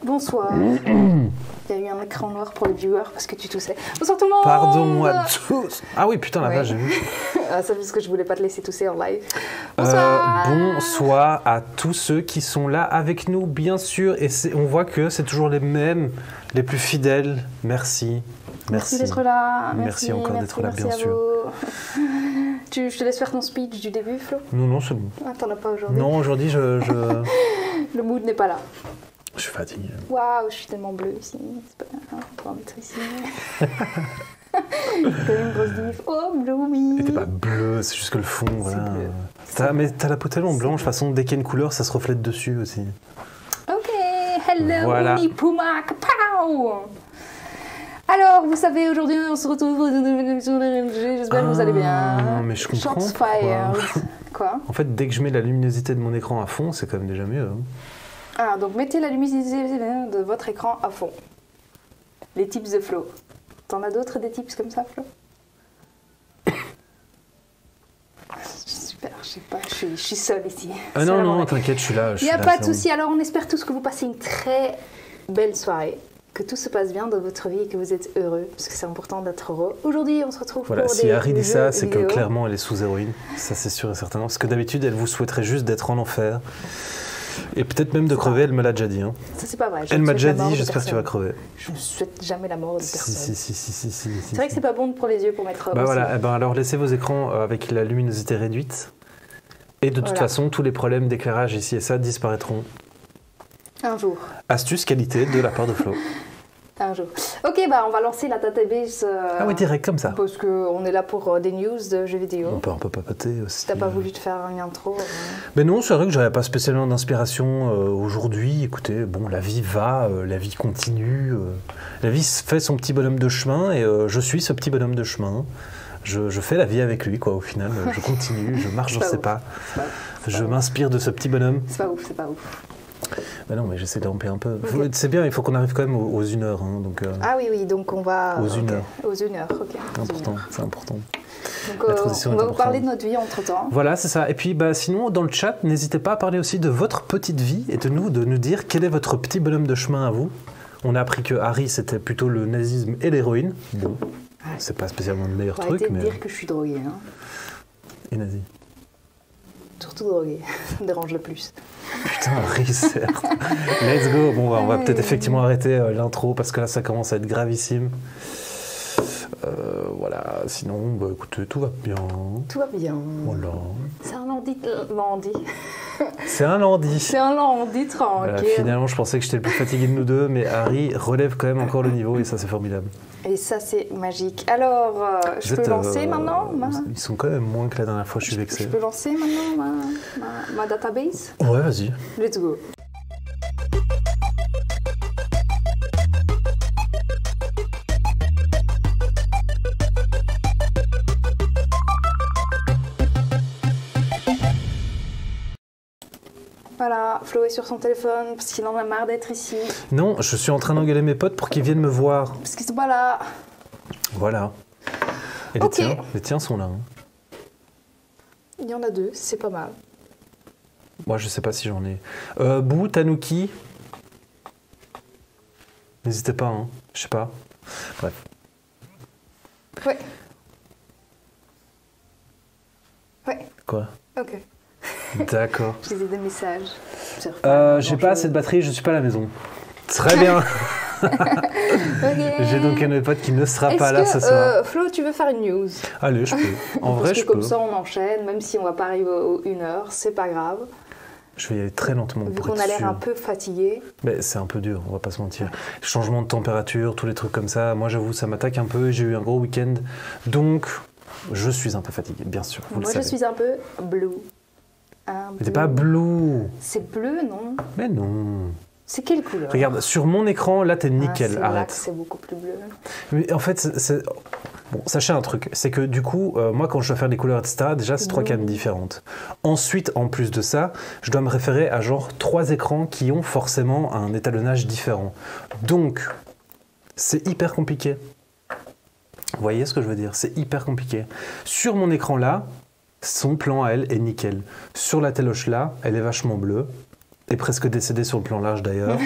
Bonsoir. Il y a eu un écran noir pour les viewers parce que tu toussais. Bonsoir tout le monde. Pardon à tous. Ah oui, putain, la vache, j'ai vu. Ah, ça parce que je voulais pas te laisser tousser en live. Bonsoir. Bonsoir à tous ceux qui sont là avec nous, bien sûr. Et on voit que c'est toujours les mêmes, les plus fidèles. Merci. Merci d'être là. Merci encore d'être là, bien sûr. Je te laisse faire ton speech du début, Flo? Non, c'est bon. Ah, t'en as pas aujourd'hui? Non, aujourd'hui, Le mood n'est pas là. Je suis fatigué. Waouh, je suis tellement bleue ici. C'est pas grave, on va mettre ici. T'as une grosse diff. Oh, Bloomy. Et t'es pas bleu, c'est juste que le fond, voilà. Mais t'as la peau tellement blanche, de toute façon, dès qu'il y a une couleur, ça se reflète dessus aussi. Ok, hello, voilà. Winnie Puma, kapow. Alors, vous savez, aujourd'hui, on se retrouve sur les RNG, j'espère que vous allez bien. Mais je comprends. Shots fired. Quoi? En fait, dès que je mets la luminosité de mon écran à fond, c'est quand même déjà mieux. Hein. Ah, donc mettez la luminosité de votre écran à fond. Les tips de Flo. T'en as d'autres des tips comme ça, Flo? Super, je sais pas, je suis seule ici. Ah non, t'inquiète, je suis là. Il n'y a pas de souci, alors on espère tous que vous passez une très belle soirée. Que tout se passe bien dans votre vie et que vous êtes heureux, parce que c'est important d'être heureux. Aujourd'hui, on se retrouve pour si des Harry dit ça, c'est que vidéo. clairement elle est sous héroïne. Ça, c'est sûr et certain. Parce que d'habitude, elle vous souhaiterait juste d'être en enfer. Et peut-être même de crever, elle me l'a déjà dit. Hein. Ça, c'est pas vrai. Elle m'a déjà dit, j'espère que tu vas crever. Je ne souhaite jamais la mort de personne. Si. C'est vrai que c'est pas bon pour les yeux pour mettre. Bah voilà, alors laissez vos écrans avec la luminosité réduite. Et de toute façon, tous les problèmes d'éclairage ici et ça disparaîtront. Un jour. Astuce qualité de la part de Flo. Un jour. Ok, bah on va lancer la database. Ah oui, direct comme ça. Parce qu'on est là pour des news de jeux vidéo. On peut papoter aussi. T'as pas voulu te faire une intro Mais non, c'est vrai que j'avais pas spécialement d'inspiration aujourd'hui. Écoutez, bon, la vie va, la vie continue. La vie fait son petit bonhomme de chemin et je suis ce petit bonhomme de chemin. Je fais la vie avec lui, quoi, au final. Je continue, je marche dans ses pas. Je m'inspire de ce petit bonhomme. C'est pas ouf. Bah non, mais j'essaie de ramper un peu. Okay. C'est bien, il faut qu'on arrive quand même aux 1 heure. Hein, donc, Ah oui, donc on va... Aux 1 heure. Aux 1 heure, ok. C'est important. Donc on va vous parler de notre vie entre-temps. Voilà, c'est ça. Et puis sinon, dans le chat, n'hésitez pas à parler aussi de votre petite vie et de nous dire quel est votre petit bonhomme de chemin à vous. On a appris que Harry, c'était plutôt le nazisme et l'héroïne. Bon, c'est pas spécialement le meilleur truc, mais... Arrêtez de dire que je suis droguée. Hein. Et nazi. Surtout droguée, ça me dérange le plus. Putain, Harry, certes. Let's go. Bon, on va peut-être effectivement arrêter l'intro parce que là, ça commence à être gravissime. Voilà, sinon, bah, écoutez, tout va bien. Tout va bien. Voilà. C'est un lundi. C'est un lundi. C'est un lundi tranquille. Voilà, finalement, je pensais que j'étais le plus fatigué de nous deux, mais Harry relève quand même encore le niveau et ça, c'est formidable. Et ça, c'est magique. Alors, je peux lancer maintenant Ils sont quand même moins que la dernière fois, je suis vexé. Je peux lancer maintenant ma database? Ouais, vas-y. Let's go. Voilà, Flo est sur son téléphone parce qu'il en a marre d'être ici. Non, je suis en train d'engueuler mes potes pour qu'ils viennent me voir. Parce qu'ils sont pas là. Voilà. Et les tiens sont là. Hein. Il y en a 2, c'est pas mal. Moi, je sais pas si j'en ai. Bou, Tanuki. N'hésitez pas, hein. Je sais pas. Bref. Ouais. Quoi? Ok. D'accord. J'ai des messages. J'ai pas assez de batterie, je suis pas à la maison. Très bien. Okay. J'ai donc un de mes potes qui ne sera pas là ce soir. Flo, tu veux faire une news? Allez, je peux. En vrai, je peux. Comme ça, on enchaîne, même si on va pas arriver aux 1 heure, c'est pas grave. Je vais y aller très lentement. Vu qu'on a l'air un peu fatigué. Mais c'est un peu dur, on va pas se mentir. Changement de température, tous les trucs comme ça. Moi, j'avoue, ça m'attaque un peu. J'ai eu un gros week-end. Donc, je suis un peu fatigué, bien sûr. Moi, je suis un peu blue. Mais t'es pas blue. C'est bleu, non? Mais non. C'est quelle couleur? Regarde, sur mon écran, là, t'es nickel. Arrête. C'est beaucoup plus bleu. Mais en fait, bon, sachez un truc, c'est que du coup, moi, quand je dois faire des couleurs, etc., déjà, c'est 3 cannes différentes. Ensuite, en plus de ça, je dois me référer à genre 3 écrans qui ont forcément un étalonnage différent. Donc, c'est hyper compliqué. Vous voyez ce que je veux dire? C'est hyper compliqué. Sur mon écran là, son plan à elle est nickel. Sur la téloche là, elle est vachement bleue. est presque décédée sur le plan large d'ailleurs.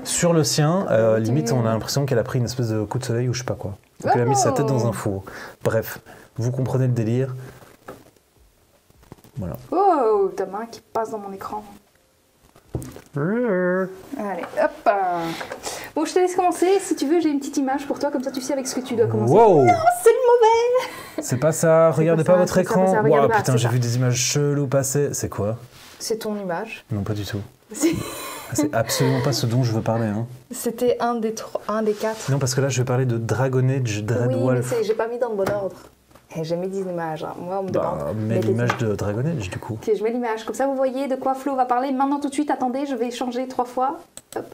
Sur le sien, limite, on a l'impression qu'elle a pris une espèce de coup de soleil ou je sais pas quoi. Donc elle a mis sa tête dans un four. Bref, vous comprenez le délire. Voilà. Oh, ta main qui passe dans mon écran. Allez, hop. Bon, je te laisse commencer. Si tu veux, j'ai une petite image pour toi, comme ça tu sais avec ce que tu dois commencer. Wow. Non, c'est le mauvais. C'est pas ça, regardez pas votre écran. Regarde Wow, pas, putain, c'est j'ai ça. vu des images cheloues passer. C'est quoi? C'est ton image. Non, pas du tout. C'est- C'est absolument pas ce dont je veux parler. Hein. C'était un des 4. Non, parce que là, je vais parler de Dragon Age, Oui, mais Dreadwolf. j'ai pas mis dans le bon ordre. Et j'ai mis des images. Hein. Moi, on me demande. Mais Mettez- l'image de Dragon Age, du coup. Ok, je mets l'image. Comme ça, vous voyez de quoi Flo va parler. Maintenant, tout de suite, attendez, je vais changer 3 fois. Hop.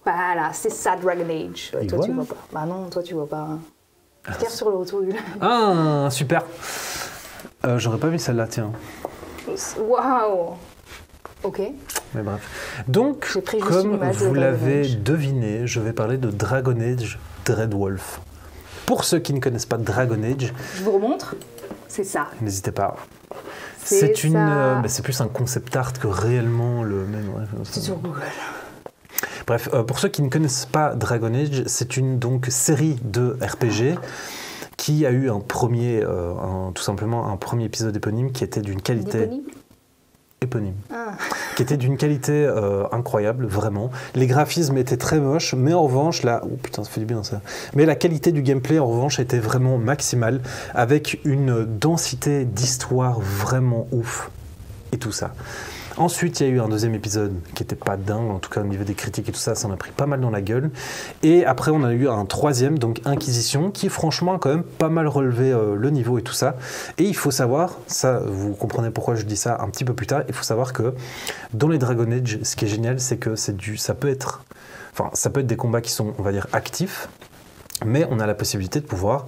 Voilà, c'est ça, Dragon Age. Et Toi, voilà. tu vois pas. Bah non, toi, tu vois pas. Regarde sur le retour. Ah, super. J'aurais pas mis celle-là, tiens. Waouh. Ok. Mais bref. Donc, J'ai pris juste une comme image de vous Dragon l'avez Age. deviné, je vais parler de Dragon Age Dreadwolf. Pour ceux qui ne connaissent pas Dragon Age, Je vous remontre. C'est ça. n'hésitez pas. C'est C'est une, ça. c'est plus un concept art que réellement le même. C'est sur Google. Bref, pour ceux qui ne connaissent pas Dragon Age, c'est une donc série de RPG qui a eu un premier, tout simplement un premier épisode éponyme qui était d'une qualité Disponible éponyme, Ah. qui était d'une qualité incroyable, vraiment. Les graphismes étaient très moches, mais en revanche, oh putain, ça fait du bien ça. Mais la qualité du gameplay, en revanche, était vraiment maximale, avec une densité d'histoire vraiment ouf, et tout ça. Ensuite, il y a eu un deuxième épisode qui n'était pas dingue, en tout cas au niveau des critiques et tout ça, ça en a pris pas mal dans la gueule. Et après, on a eu un troisième, donc Inquisition, qui franchement a quand même pas mal relevé le niveau et tout ça. Et il faut savoir, ça, vous comprenez pourquoi je dis ça un petit peu plus tard, il faut savoir que dans les Dragon Age, ce qui est génial, c'est que ça peut être des combats qui sont, on va dire, actifs, mais on a la possibilité de pouvoir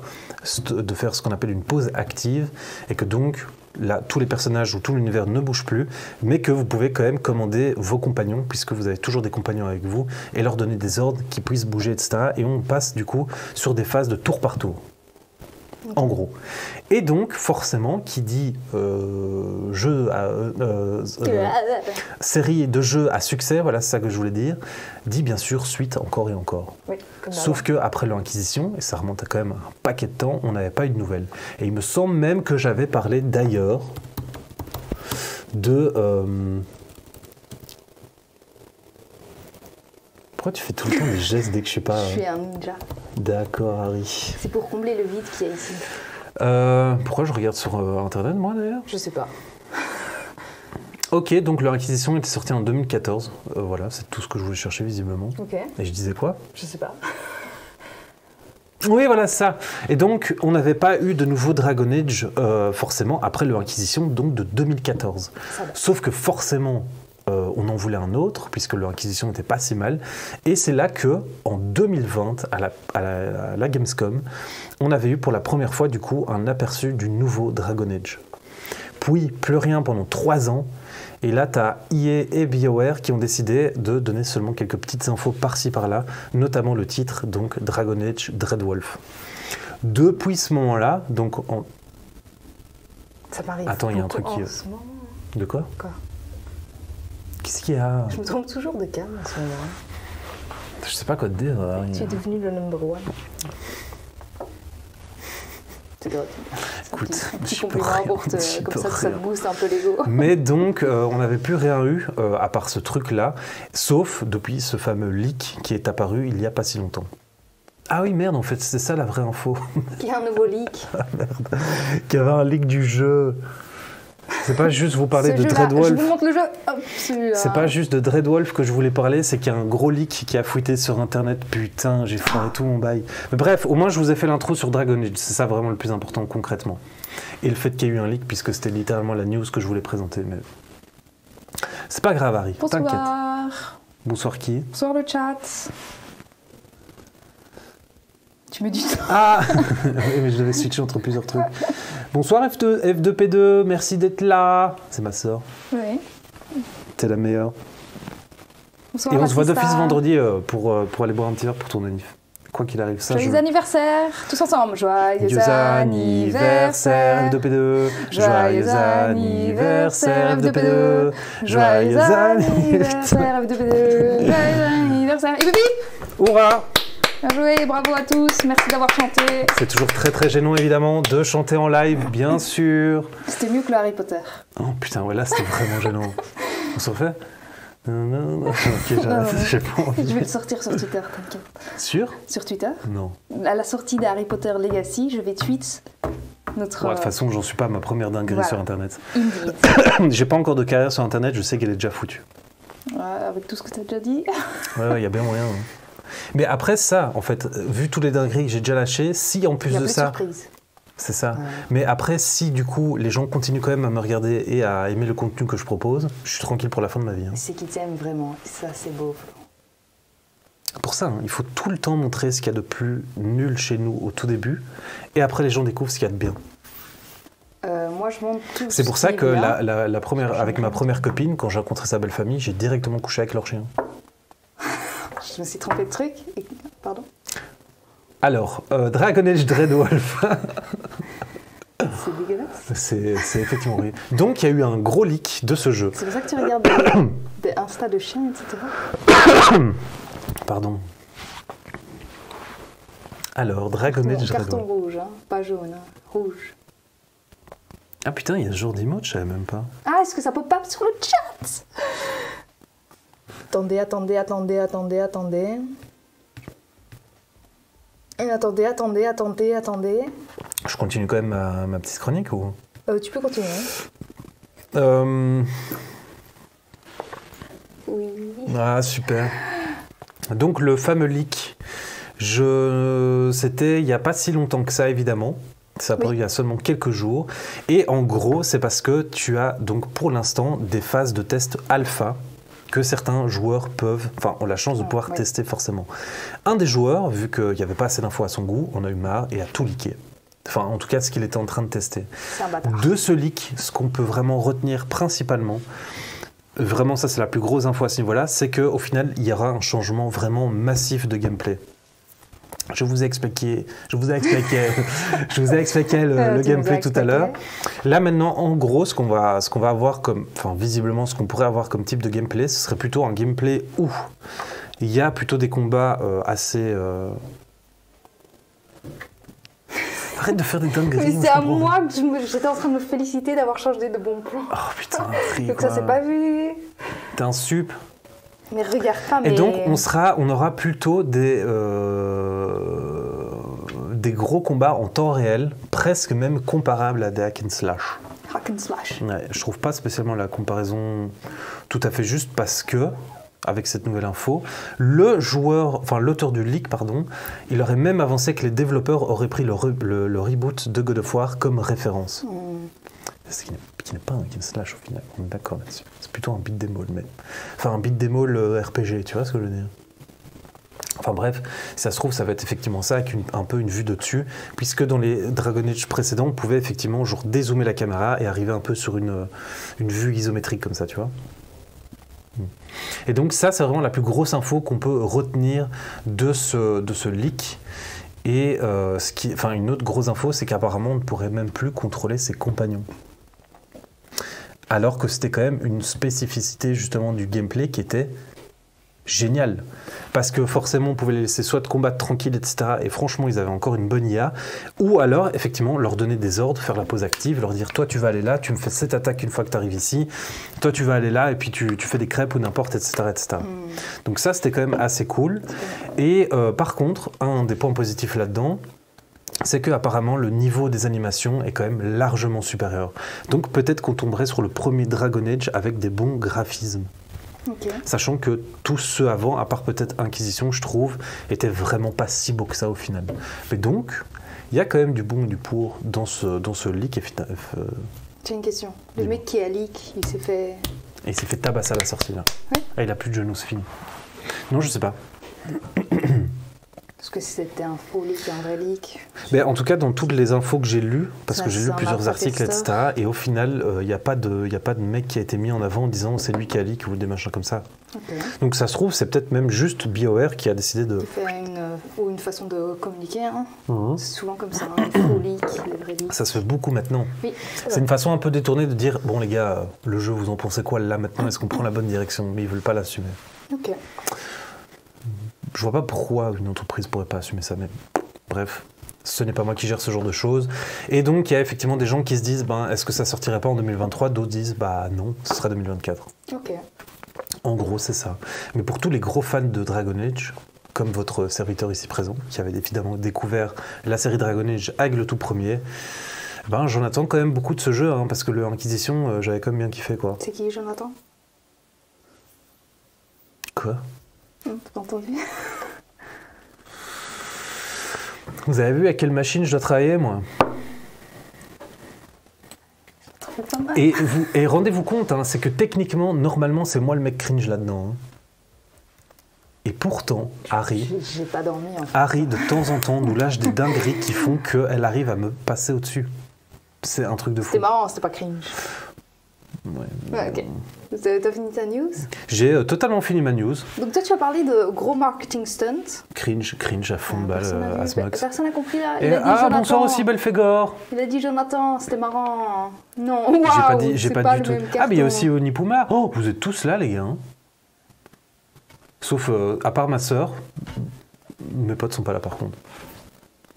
de faire ce qu'on appelle une pause active, et que donc là, tous les personnages ou tout l'univers ne bouge plus, mais que vous pouvez quand même commander vos compagnons, puisque vous avez toujours des compagnons avec vous, et leur donner des ordres qui puissent bouger, etc. Et on passe du coup sur des phases de tour par tour. En gros. Et donc, forcément, qui dit série de jeux à succès, voilà, c'est ça que je voulais dire, dit bien sûr suite encore et encore. Oui, comme Sauf qu'après l'Inquisition, et ça remonte à quand même un paquet de temps, on n'avait pas eu de nouvelles. Et il me semble même que j'avais parlé d'ailleurs de... Pourquoi tu fais tout le temps des gestes dès que je suis pas... Je suis un ninja. D'accord, Harry. C'est pour combler le vide qu'il y a ici. Pourquoi je regarde sur Internet, moi, d'ailleurs? Je sais pas. Ok, donc l'Inquisition était sortie en 2014. Voilà, c'est tout ce que je voulais chercher, visiblement. Ok. Et je disais quoi? Je sais pas. Oui, voilà, ça. Et donc, on n'avait pas eu de nouveau Dragon Age, forcément, après l'Inquisition, donc de 2014. Ça va. Sauf que forcément, on en voulait un autre, puisque l'Inquisition n'était pas si mal. Et c'est là que, en 2020, à la Gamescom, on avait eu pour la première fois, du coup, un aperçu du nouveau Dragon Age. Puis, plus rien pendant 3 ans. Et là, tu as EA et BioWare qui ont décidé de donner seulement quelques petites infos par-ci par-là, notamment le titre, donc Dragon Age Dreadwolf. Depuis ce moment-là, donc... Ça m'arrive. Attends, il y a un truc qui... En ce moment. De quoi? Quoi? Qu'est-ce qu'il y a? Je me trompe toujours de cam en ce moment. Je sais pas quoi te dire. Harry. Tu es devenu le number one. C'est drôle. Écoute, Un petit j'y peux compliment rien, pour j'y comme peux ça rien. te booste un peu l'ego. Mais donc, on n'avait plus rien eu, à part ce truc-là, sauf depuis ce fameux leak qui est apparu il n'y a pas si longtemps. Ah oui, merde, en fait, c'est ça la vraie info. Il y a un nouveau leak. Qu'il y avait un leak du jeu. C'est pas juste vous parler Ce de jeu-là, Dreadwolf. Je vous montre le jeu. Hop, celui-là. C'est pas juste de Dreadwolf que je voulais parler, c'est qu'il y a un gros leak qui a fuité sur internet. Putain, j'ai foiré tout mon bail. Mais bref, au moins je vous ai fait l'intro sur Dragon Age. C'est ça vraiment le plus important concrètement. Et le fait qu'il y ait eu un leak, puisque c'était littéralement la news que je voulais présenter. Mais c'est pas grave, Harry. T'inquiète. Bonsoir. Bonsoir qui? Bonsoir le chat. Tu mets du temps. Ah oui, mais je devais switcher entre plusieurs trucs. Bonsoir F2P2, merci d'être là. C'est ma sœur. Oui. T'es la meilleure. Bonsoir Et on la se voit sista. d'office vendredi pour aller boire un petit verre pour ton anniv. quoi qu'il arrive. Ça, Joyeux anniversaire, tous ensemble. Joyeux anniversaire, F2P2. Joyeux anniversaire, F2P2. Joyeux anniversaire, F2P2. Joyeux anniversaire. Et pipi. Hurrah! Bien joué, bravo à tous, merci d'avoir chanté. C'est toujours très très gênant évidemment de chanter en live, bien sûr. C'était mieux que le Harry Potter. Oh putain, ouais, là c'était vraiment gênant. On s'en fait? Non. Ok, j'ai pas envie. Je vais le sortir sur Twitter, t'inquiète. Sûr? Sur Twitter? Non. À la sortie d'Harry Potter Legacy, je vais tweet notre... Ouais, de toute façon, j'en suis pas à ma première dinguerie voilà. sur Internet. Indeed. J'ai pas encore de carrière sur Internet, je sais qu'elle est déjà foutue. Ouais, avec tout ce que t'as déjà dit. Ouais, il y a bien moyen. Hein. Mais après ça, en fait, vu tous les dingueries que j'ai déjà lâchées, si en plus de ça... C'est ça. Ouais. Mais après, si du coup, les gens continuent quand même à me regarder et à aimer le contenu que je propose, je suis tranquille pour la fin de ma vie. Hein. C'est qu'ils t'aiment vraiment, et ça c'est beau. Pour ça, hein, il faut tout le temps montrer ce qu'il y a de plus nul chez nous au tout début, et après les gens découvrent ce qu'il y a de bien. Moi, je montre tout. C'est pour ça que la première, avec ma première copine, quand j'ai rencontré sa belle famille, j'ai directement couché avec leur chien. Je me suis trompée de truc. Pardon. Alors, Dragon Age Dreadwolf. C'est dégueulasse. C'est effectivement horrible. Donc, il y a eu un gros leak de ce jeu. C'est pour ça que tu regardes des Insta de chiens, etc. Pardon. Alors, Dragon Age Dreadwolf. Carton rouge, hein, pas jaune, hein, rouge. Ah putain, il y a ce genre d'emote, je savais même pas. Ah, est-ce que ça pop-up sur le chat? Attendez. Attendez. Je continue quand même ma petite chronique ou... Tu peux continuer. Oui. Ah, super. Donc, le fameux leak, c'était il n'y a pas si longtemps que ça, évidemment. Ça a paru il y a seulement quelques jours. Et en gros, c'est parce que tu as donc pour l'instant des phases de test alpha que certains joueurs ont la chance de pouvoir tester forcément. Un des joueurs, vu qu'il n'y avait pas assez d'infos à son goût, en a eu marre et a tout leaké. Enfin, en tout cas, ce qu'il était en train de tester. C'est un bâtard. De ce leak, ce qu'on peut vraiment retenir principalement, vraiment ça c'est la plus grosse info à ce niveau-là, c'est qu'au final, il y aura un changement vraiment massif de gameplay. Je vous ai expliqué le gameplay tout à l'heure. Là maintenant, en gros, ce qu'on va avoir comme, enfin visiblement, ce qu'on pourrait avoir comme type de gameplay, ce serait plutôt un gameplay où il y a plutôt des combats assez. Arrête de faire des dingueries. Mais c'est à moi que j'étais en train de me féliciter d'avoir changé de bon plan. Oh putain, donc ça s'est pas vu. T'es un sup. Mais regarde pas, mais... Et donc, on aura plutôt des gros combats en temps réel, presque même comparables à des hack and slash. Hack and slash. Ouais, je trouve pas spécialement la comparaison tout à fait juste parce que, avec cette nouvelle info, l'auteur du leak, il aurait même avancé que les développeurs auraient pris le reboot de God of War comme référence. Ce qui n'est pas un hack and slash au final, on est d'accord là-dessus. C'est plutôt un beat'em all, mais... Enfin, un beat'em all RPG, tu vois ce que je veux dire? Enfin bref, si ça se trouve, ça va être effectivement ça, avec un peu une vue de dessus, puisque dans les Dragon Age précédents, on pouvait effectivement genre dézoomer la caméra et arriver un peu sur une vue isométrique comme ça, tu vois. Et donc ça, c'est vraiment la plus grosse info qu'on peut retenir de ce leak. Et une autre grosse info, c'est qu'apparemment, on ne pourrait même plus contrôler ses compagnons. Alors que c'était quand même une spécificité justement du gameplay qui était géniale. Parce que forcément, on pouvait les laisser soit de combattre tranquille, etc. Et franchement, ils avaient encore une bonne IA. Ou alors, effectivement, leur donner des ordres, faire la pause active, leur dire, toi, tu vas aller là, tu me fais cette attaque une fois que tu arrives ici. Toi, tu vas aller là, et puis tu fais des crêpes ou n'importe, etc. Donc ça, c'était quand même assez cool. Et par contre, un des points positifs là-dedans, c'est qu'apparemment le niveau des animations est quand même largement supérieur. Donc peut-être qu'on tomberait sur le premier Dragon Age avec des bons graphismes. Okay. Sachant que tous ceux avant, à part peut-être Inquisition, je trouve, étaient vraiment pas si beaux que ça au final. Mais donc, il y a quand même du bon et du pour dans ce leak. J'ai une question. Le mec qui a leak, il s'est fait... Et il s'est fait tabasser à la sortie là. Ouais. Ah, il a plus de genoux, c'est fini. Non, je sais pas. Est-ce que c'était un faux leak, un vrai leak? Mais en tout cas, dans toutes les infos que j'ai lues, parce que j'ai lu plusieurs articles, etc., et au final, il n'y a pas de mec qui a été mis en avant en disant c'est lui qui a leak ou des machins comme ça. Okay. Donc ça se trouve, c'est peut-être même juste BioWare qui a décidé de... faire ou une façon de communiquer. Hein. Mhm. C'est souvent comme ça, hein, les faux leaks, les vrais leaks. Ça se fait beaucoup maintenant. Oui, C'est une façon un peu détournée de dire bon les gars, le jeu, vous en pensez quoi là maintenant? Est-ce qu'on prend la bonne direction? Mais ils veulent pas l'assumer. Ok. Je vois pas pourquoi une entreprise pourrait pas assumer ça, mais bref, ce n'est pas moi qui gère ce genre de choses. Et donc il y a effectivement des gens qui se disent est-ce que ça sortirait pas en 2023? D'autres disent non, ce sera 2024. Ok. En gros, c'est ça. Mais pour tous les gros fans de Dragon Age, comme votre serviteur ici présent, qui avait évidemment découvert la série Dragon Age avec le tout premier, j'en attends quand même beaucoup de ce jeu, hein, parce que le Inquisition, j'avais quand même bien kiffé, quoi. C'est qui, Jonathan? Quoi? T'as pas entendu? Vous avez vu à quelle machine je dois travailler, moi? Pas mal. Et rendez-vous compte, hein, c'est que techniquement, normalement, c'est moi le mec cringe là-dedans. Hein. Et pourtant, Harry, J'ai pas dormi en fait. Harry, de temps en temps, nous lâche des dingueries qui font qu'elle arrive à me passer au-dessus. C'est un truc de fou. C'était marrant, c'était pas cringe. Ouais. Ok. T'as fini ta news? J'ai totalement fini ma news. Donc toi tu as parlé de gros marketing stunts. Cringe à fond de balle à Smox. Personne n'a compris là. Et Il a dit Jonathan. bonsoir aussi Belphégor. Il a dit Jonathan, c'était marrant. Non, J'ai pas du tout. Ah mais il y a aussi Onipuma. Oh, vous êtes tous là les gars. Hein. Sauf à part ma sœur. Mes potes sont pas là par contre.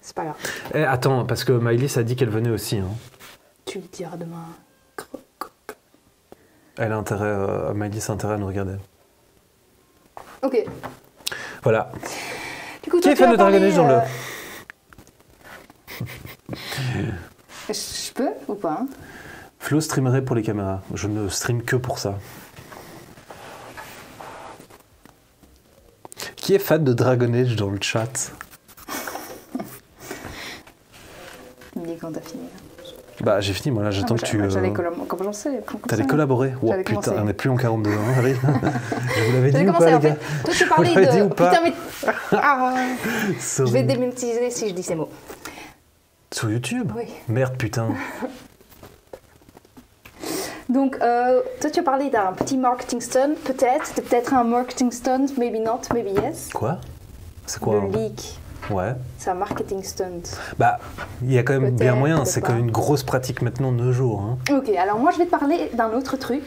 C'est pas grave. Eh, attends, parce que Maëlys a dit qu'elle venait aussi. Hein. Tu le diras demain. Elle a intérêt, Maëlys a intérêt à nous regarder. Ok. Voilà. Du coup, Qui est fan de Dragon Age dans le... Je peux ou pas hein? Flo streamerait pour les caméras. Je ne stream que pour ça. Qui est fan de Dragon Age dans le chat? Dis quand t'as fini. J'ai fini, moi là, j'attends que tu... Comment j'en sais? T'allais collaborer? Oh J'allais putain, commencer. on n'est plus en 42 ans, Harry. Je vous l'avais dit J'allais ou pas, commencer les en fait. gars? Toi tu parlais l'avez dit ou de... pas Putain mais... Sorry. Je vais te démonétiser si je dis ces mots. Sur YouTube? Oui. Merde, putain. Donc, toi, tu as parlé d'un petit marketing stunt, peut-être. C'était peut-être un marketing stunt, maybe not, maybe yes. Quoi? C'est quoi? Le leak, Ouais. c'est un marketing stunt. Il y a quand même bien Peut-être, moyen. peut-être C'est pas. quand même une grosse pratique maintenant de nos jours. Hein. Ok, alors moi, je vais te parler d'un autre truc,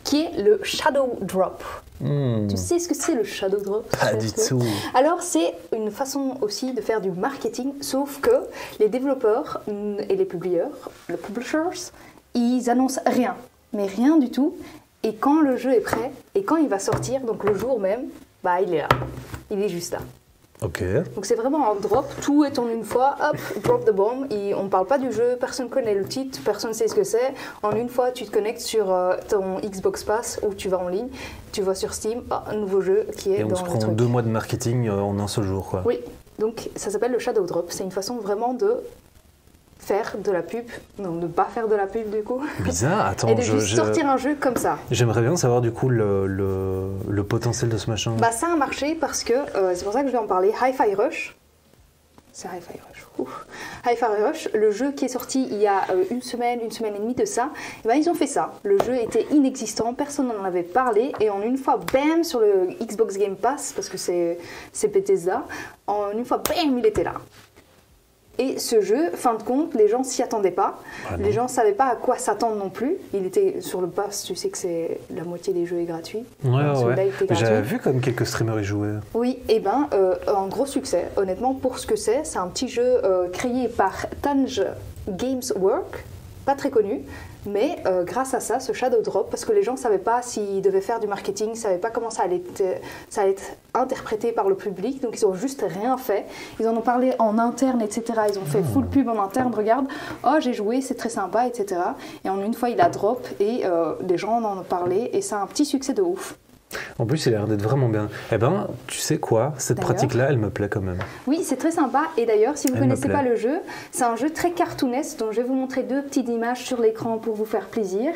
qui est le shadow drop. Tu sais ce que c'est le shadow drop? Pas du tout. Alors, c'est une façon aussi de faire du marketing, sauf que les développeurs et les publieurs, les publishers, ils annoncent rien, mais rien du tout. Et quand le jeu est prêt, et quand il va sortir, donc le jour même, il est là. Il est juste là. Ok. Donc c'est vraiment un drop, tout est en une fois, hop, drop the bomb. Et on ne parle pas du jeu, personne ne connaît le titre, personne ne sait ce que c'est. En une fois, tu te connectes sur ton Xbox Pass ou tu vas en ligne, tu vas sur Steam, un nouveau jeu qui est Et on dans se le prend truc. 2 mois de marketing en un seul jour, quoi. Oui, donc ça s'appelle le shadow drop. C'est une façon vraiment de faire de la pub, non, de pas faire de la pub du coup, Bizarre. Attends, et de juste sortir un jeu comme ça. J'aimerais bien savoir du coup le potentiel de ce machin. Ça a marché parce que, c'est pour ça que je vais en parler, Hi-Fi Rush. C'est Hi-Fi Rush. Ouf. Hi-Fi Rush, le jeu qui est sorti il y a une semaine et demie de ça, ils ont fait ça. Le jeu était inexistant, personne n'en avait parlé, et en une fois, bam, sur le Xbox Game Pass, parce que c'est Bethesda, en une fois, bam, il était là. Et ce jeu, fin de compte, les gens s'y attendaient pas. Les gens savaient pas à quoi s'attendre non plus. Il était sur le pass, tu sais que c'est la moitié des jeux est gratuit. Celui-là, il était gratuit. J'avais vu comme quelques streamers y jouaient. Oui, et un gros succès. Honnêtement, pour ce que c'est un petit jeu créé par Tange Games Work, pas très connu. Mais grâce à ça, ce Shadow Drop, parce que les gens ne savaient pas s'ils devaient faire du marketing, ne savaient pas comment ça allait être interprété par le public, donc ils n'ont juste rien fait. Ils en ont parlé en interne, etc. Ils ont fait full pub en interne, regarde, oh j'ai joué, c'est très sympa, etc. Et en une fois, il a drop et les gens en ont parlé et c'est un petit succès de ouf. En plus, il a l'air d'être vraiment bien. Eh ben, tu sais quoi? Cette pratique-là, elle me plaît quand même. Oui, c'est très sympa. Et d'ailleurs, si vous ne connaissez pas le jeu, c'est un jeu très cartoonesque dont je vais vous montrer 2 petites images sur l'écran pour vous faire plaisir.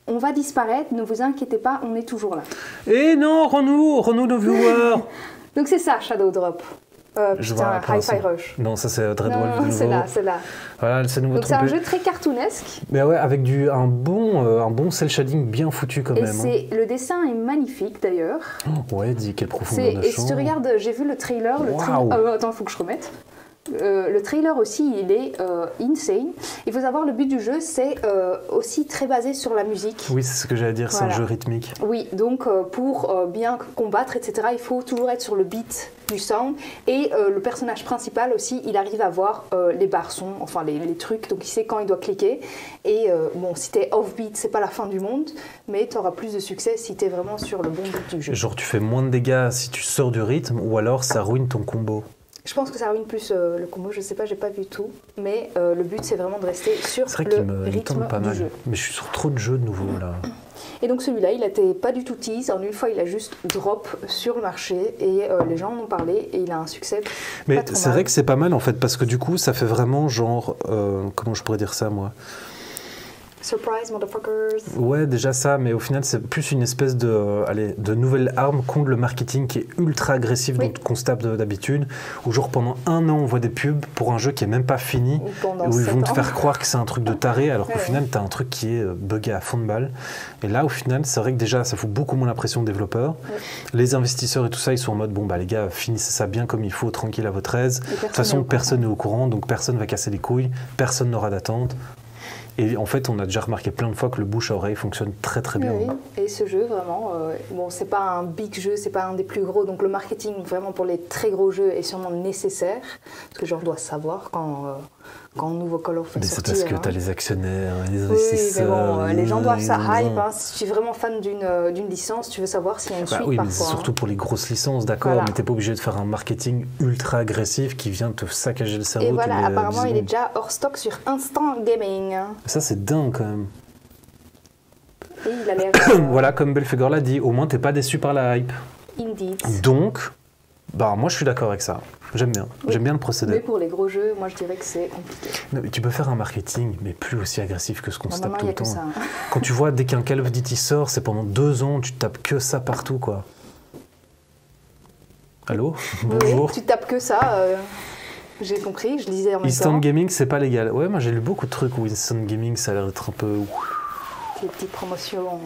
On va disparaître, ne vous inquiétez pas, on est toujours là. Eh non, rends-nous nos viewers. Donc c'est ça, Shadow Drop. Je vois Putain, pour Hi-Fi l'instant. Rush. Non, ça c'est Dread Non, Wolf de nouveau. c'est là, c'est là. Voilà, c'est nouveau Donc c'est un trompé. jeu très cartoonesque. Mais ouais, avec un bon cel shading bien foutu quand Et même. le dessin est magnifique d'ailleurs. Ouais, dis quelle profondeur de Et champ. si tu regardes, j'ai vu le trailer. Waouh. Attends, il faut que je remette. Le trailer aussi, il est insane. Il faut savoir, le but du jeu, c'est aussi très basé sur la musique. Oui, c'est ce que j'allais dire, c'est un Voilà. jeu rythmique. Oui, donc pour bien combattre, etc., il faut toujours être sur le beat du sound. Et le personnage principal aussi, il arrive à voir les barres sons, enfin les trucs, donc il sait quand il doit cliquer. Et bon, si t'es off-beat, c'est pas la fin du monde, mais t'auras plus de succès si t'es vraiment sur le bon beat du jeu. Genre, tu fais moins de dégâts si tu sors du rythme, ou alors ça ruine ton combo. Je pense que ça ruine plus le combo, je sais pas, j'ai pas vu tout, mais le but c'est vraiment de rester sur C'est vrai qu'il le me rythme tente pas du mal. jeu. Mais je suis sur trop de jeux de nouveau là. Et donc celui-là, il n'était pas du tout tease, en une fois il a juste drop sur le marché et les gens en ont parlé et il a un succès. Mais pas trop c'est mal. vrai que c'est pas mal en fait, parce que du coup ça fait vraiment genre. Comment je pourrais dire ça moi? Surprise, motherfuckers. Ouais, déjà ça, mais au final, c'est plus une espèce de nouvelle arme contre le marketing qui est ultra agressif, Oui. donc qu'on se tape d'habitude, où genre pendant un an, on voit des pubs pour un jeu qui est même pas fini, Ou pendant où ils 7 vont te ans. faire croire que c'est un truc de taré, alors qu'au Ouais, final, t'as un truc qui est buggé à fond de balle. Et là, au final, c'est vrai que déjà, ça fout beaucoup moins la pression aux développeurs. Ouais. Les investisseurs et tout ça, ils sont en mode, bon, bah les gars, finissez ça bien comme il faut, tranquille à votre aise. De toute façon, personne n'est au courant, donc personne va casser les couilles, personne n'aura d'attente. Et en fait, on a déjà remarqué plein de fois que le bouche à oreille fonctionne très très bien. Oui, et ce jeu, vraiment, bon, c'est pas un big jeu, c'est pas un des plus gros, donc le marketing, vraiment pour les très gros jeux, est sûrement nécessaire, parce que genre, on doit savoir quand un nouveau Call of est Mais c'est sorti. parce que hein. tu as les actionnaires, les Oui, investisseurs. mais bon, les gens doivent ça hype. Bah Hein. Si tu es vraiment fan d'une licence, tu veux savoir s'il y a une suite oui, mais parfois. c'est surtout pour les grosses licences, d'accord, Voilà. mais t'es pas obligé de faire un marketing ultra agressif qui vient te saccager le cerveau. Et voilà, tous les, apparemment, 10 il est secondes. déjà hors stock sur Instant Gaming. Ça, c'est dingue quand même. Et il a l'air Voilà, comme Belphegor l'a dit, au moins t'es pas déçu par la hype. indeed. Donc, bah moi je suis d'accord avec ça. J'aime bien. Oui. J'aime bien le Mais procédé. pour les gros jeux, moi je dirais que c'est compliqué. Non, mais tu peux faire un marketing, mais plus aussi agressif que ce qu'on se tape Normalement, tout il le n'y a temps. que ça. hein. Quand tu vois, dès qu'un Call of Duty sort, c'est pendant 2 ans, tu te tapes que ça partout, quoi. Allô? Bonjour. Oui, tu tapes que ça. J'ai compris, je lisais en même Instant temps. Gaming, c'est pas légal. Ouais, moi j'ai lu beaucoup de trucs où Instant Gaming, ça a l'air d'être un peu. Les petites promotions.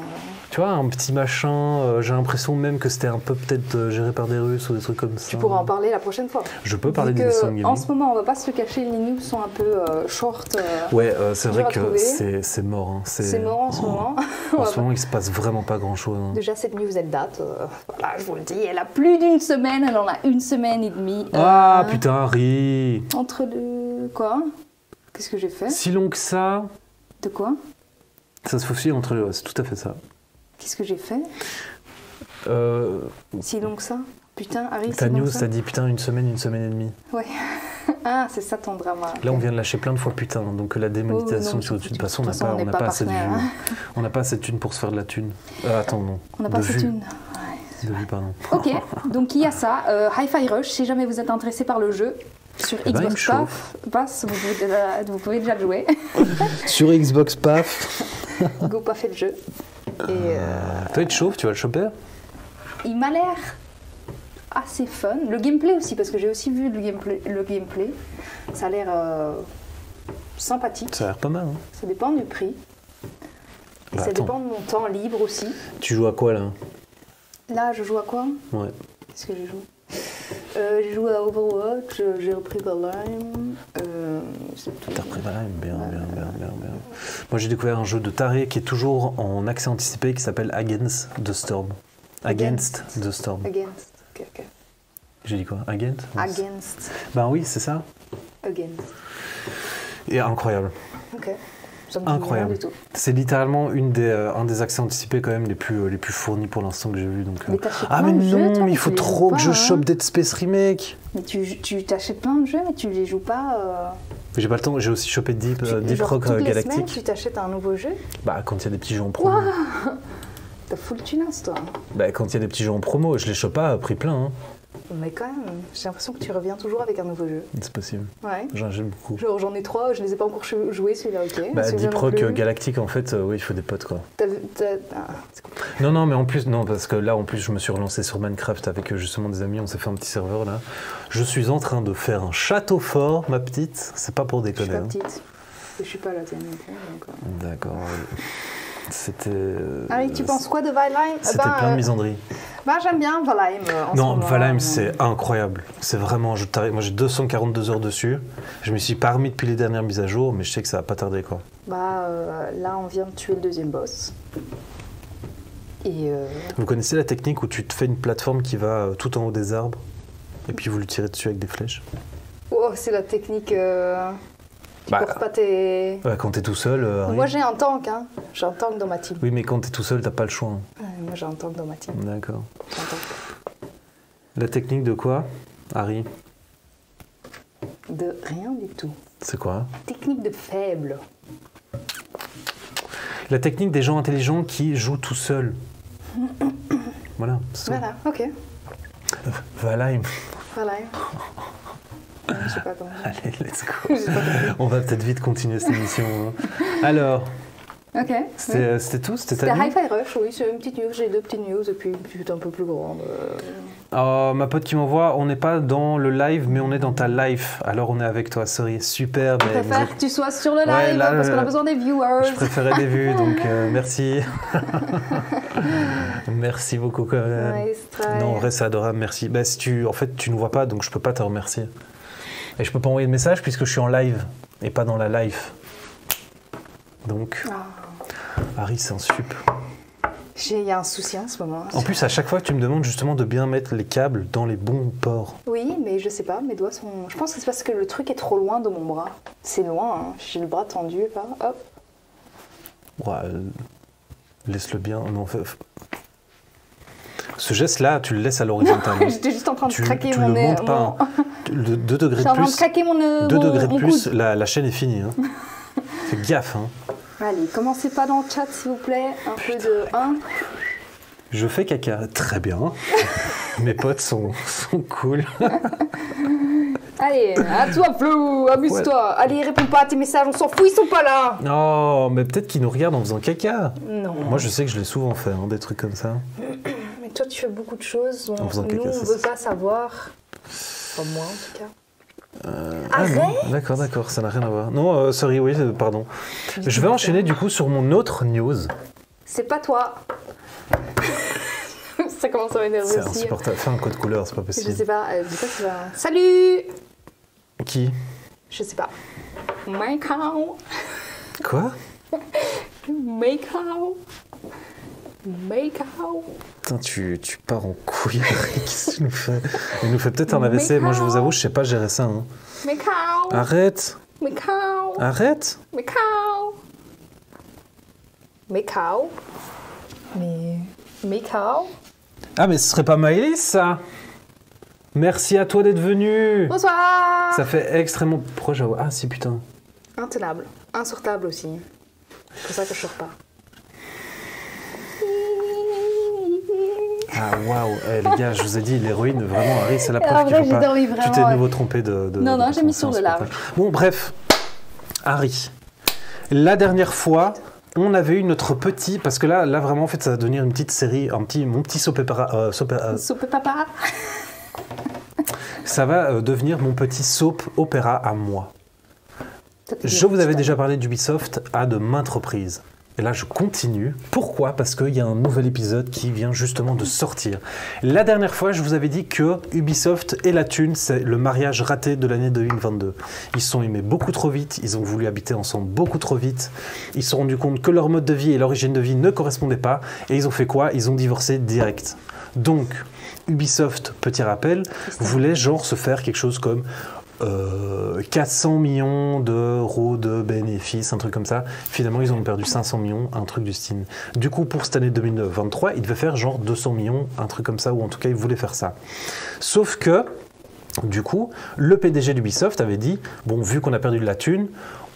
Tu vois, un petit machin. J'ai l'impression même que c'était un peu peut-être géré par des Russes ou des trucs comme ça. Tu pourras en parler la prochaine fois. Je peux parler Vu d'Instant que, Gaming. en ce moment, on va pas se le cacher, les news sont un peu short. Ouais, c'est dur vrai à que trouver. c'est mort. Hein. C'est mort en ce moment. En ce moment, il se passe vraiment pas grand chose. Déjà, cette news, elle date. Voilà, je vous le dis, elle a plus d'une semaine, elle en a une semaine et demie. Ah putain, Harry! Entre deux. Quoi? Qu'est-ce que j'ai fait? Si long que ça, De quoi? ça se faufile entre les. C'est tout à fait ça. Qu'est-ce que j'ai fait? Si long que ça? Putain, Harry, Ta si long news, que ça? t'as dit putain, une semaine et demie. Ouais. Ah, c'est ça ton drama. Là, on vient de lâcher plein de fois putain, donc la démonétisation, Oh, non, sur le de toute de façon, toute façon, on n'est n'a pas pas assez de vues. partenaire, hein. On n'a pas assez de thunes pour se faire de la thune. Attends, non. On n'a pas de cette vues. une. De vues, pardon. Ok, donc il y a ça. Hi-Fi Rush, si jamais vous êtes intéressé par le jeu, sur Eh ben, il me Xbox chauffe. Pass, vous pouvez déjà le jouer. Sur Xbox, paf. Go pas fait le jeu. Et Toi, il te chauffe, tu vas le choper? il m'a l'air assez fun. Le gameplay aussi, parce que j'ai aussi vu le gameplay. Ça a l'air sympathique. Ça a l'air pas mal. Hein. Ça dépend du prix. Et Bah, ça attends. dépend de mon temps libre aussi. Tu joues à quoi là? Là, je joue à quoi? Ouais. Qu'est-ce que je joue? J'ai joué à Overwatch, j'ai repris Valheim. C'est tout. T'as repris Valheim, bien. Moi, j'ai découvert un jeu de taré qui est toujours en accès anticipé qui s'appelle Against the Storm. Against the Storm. Against. Ok. J'ai dit quoi? Against? Against. Ben oui, c'est ça. Against. Et incroyable. Ok. Ça me dit Incroyable. rien du tout. C'est littéralement un des accès anticipés quand même les plus fournis pour l'instant que j'ai vu. Donc, Mais t'achètes Ah plein mais de jeux, non, toi, mais il mais faut tu les trop joues que je pas, chope hein. Dead Space Remake. Mais tu t'achètes plein de jeux, mais tu les joues pas. J'ai pas le temps, j'ai aussi chopé Deep genre, Rock toutes les semaines, Galactic. tu t'achètes un nouveau jeu. Bah quand il y a des petits jeux en promo. T'as full tunas, toi. Bah quand il y a des petits jeux en promo, je les chope pas à prix plein. Hein. Mais quand même, j'ai l'impression que tu reviens toujours avec un nouveau jeu. C'est possible. Ouais. J'aime beaucoup. Genre j'en ai 3, je les ai pas encore joués, celui-là, ok. Bah, Celui-là Deep non Rock plus. Galactic, en fait, oui, il faut des potes, quoi. Ah, c'est compliqué. Non, mais en plus, non, parce que là, en plus, je me suis relancé sur Minecraft avec justement des amis, on s'est fait un petit serveur, là. Je suis en train de faire un château fort, ma petite. C'est pas pour Je suis déconner. pas Hein. petite. Et je suis pas la tienne non plus, donc... D'accord. C'était... Allez, tu penses quoi de Valheim? C'était plein de misandries. J'aime bien Valheim. En ce Non, moment, Valheim, c'est incroyable. C'est vraiment... Moi, j'ai 242 heures dessus. Je me suis pas remis depuis les dernières mises à jour, mais je sais que ça va pas tarder, quoi. Là, on vient de tuer le deuxième boss. Et... Vous connaissez la technique où tu te fais une plateforme qui va tout en haut des arbres et puis vous lui tirez dessus avec des flèches? Oh, c'est la technique... Tu Bah, portes pas tes... Ouais, quand t'es tout seul... Moi, j'ai un tank, hein. J'ai un tank dans ma team. Oui, mais quand t'es tout seul, t'as pas le choix. Hein. Moi, j'ai un tank dans ma team. D'accord. J'ai un tank. La technique de quoi, Harry? De rien du tout. C'est quoi? Technique de faible. La technique des gens intelligents qui jouent tout seuls. Voilà. c'est tout. Voilà, ok. Valheim. Valheim. Je sais pas comment. Allez, let's go. Je sais pas comment. On va peut-être vite continuer cette émission. Hein. Alors, Ok. c'était tout? C'était ta C'était news? Hi-Fi Rush, oui, c'est une petite news. J'ai 2 petites news et puis une petite un peu plus grande. Ma pote qui m'envoie, on n'est pas dans le live, mais on est dans ta life. Alors on est avec toi, sorry. Super. Je mais vous préfère êtes- que tu sois sur le live Ouais, là, parce qu'on a besoin des viewers. Je préférais des vues, donc merci. Merci beaucoup quand même. Ouais, c'est très... Non, en vrai, c'est adorable, merci. Bah, en fait, tu ne vois pas, donc je peux pas te remercier. Et je peux pas envoyer de message puisque je suis en live et pas dans la live. Donc, Harry, c'est un sup. Il y a un souci en ce moment. En plus, à chaque fois, tu me demandes justement de bien mettre les câbles dans les bons ports. Oui, mais je sais pas, mes doigts sont... Je pense que c'est parce que le truc est trop loin de mon bras. C'est loin, hein. J'ai le bras tendu, là. Hop. Ouais, laisse-le bien. Non, ce geste-là, tu le laisses à l'horizontal. J'étais juste en train de craquer tu mon le nez. montes pas. Hein. Le 2 degrés Je suis de en train de plus, craquer mon 2 degrés de mon plus, coude. la chaîne est finie. Hein. Fais gaffe. Hein. Allez, commencez pas dans le chat, s'il vous plaît. Un peu de 1. Je fais caca. Très bien. Mes potes sont cool. Allez, à toi, Flou, amuse-toi. Allez, réponds pas à tes messages, on s'en fout, ils sont pas là. Non, mais peut-être qu'ils nous regardent en faisant caca. Non. Moi, je sais que je l'ai souvent fait, hein, des trucs comme ça. Mais toi, tu fais beaucoup de choses. En faisant caca, Nous, c'est on veut ça. pas savoir. Enfin, moi, en tout cas. Ah non, d'accord, ça n'a rien à voir. Non, sorry, oui, pardon. Je vais enchaîner du coup sur mon autre news. C'est pas toi. Ça commence à m'énerver C'est aussi. insupportable. Fais un code couleur, c'est pas Je possible. sais pas, dis pas que tu vas... Salut. Qui? Je sais pas. Macao. Quoi? Macao. Macao. Putain, tu pars en couille. Qu'est-ce que tu nous fais? Il nous fait peut-être un AVC. Moi, je vous avoue, je sais pas gérer ça. Hein. Macao. Arrête! Macao. Arrête! Macao. Macao. Mais... Macao. Ah, mais ce serait pas Maëlys, ça? Merci à toi d'être venu. Bonsoir. Ça fait extrêmement... Pourquoi j'ai... Ah, si, putain. Intenable. Insortable aussi. C'est pour ça que je sors pas. Ah, waouh. Eh, les gars, je vous ai dit, l'héroïne, vraiment, Harry, c'est la preuve En qu'il vrai, faut j'ai pas... dormi Tu vraiment. t'es de nouveau trompé de Non, de j'ai mis sur conscience, le large. Bon, bref. Harry, la dernière fois... On avait eu notre petit, parce que là vraiment en fait ça va devenir une petite série, mon petit soap opéra, Soupe papa. ça va devenir mon petit soap opéra à moi. Je vous avais déjà parlé d'Ubisoft à de maintes reprises. Et là, je continue. Pourquoi? Parce qu'il y a un nouvel épisode qui vient justement de sortir. La dernière fois, je vous avais dit que Ubisoft et la thune, c'est le mariage raté de l'année 2022. Ils se sont aimés beaucoup trop vite, ils ont voulu habiter ensemble beaucoup trop vite. Ils se sont rendus compte que leur mode de vie et leur hygiène de vie ne correspondaient pas. Et ils ont fait quoi? Ils ont divorcé direct. Donc, Ubisoft, petit rappel, voulait genre se faire quelque chose comme 400 millions d'euros de bénéfices, un truc comme ça. Finalement, ils ont perdu 500 millions, un truc du style. Du coup, pour cette année 2023, ils devaient faire genre 200 millions, un truc comme ça, ou en tout cas, ils voulaient faire ça. Sauf que Du coup, le PDG d'Ubisoft avait dit, bon, vu qu'on a perdu de la thune,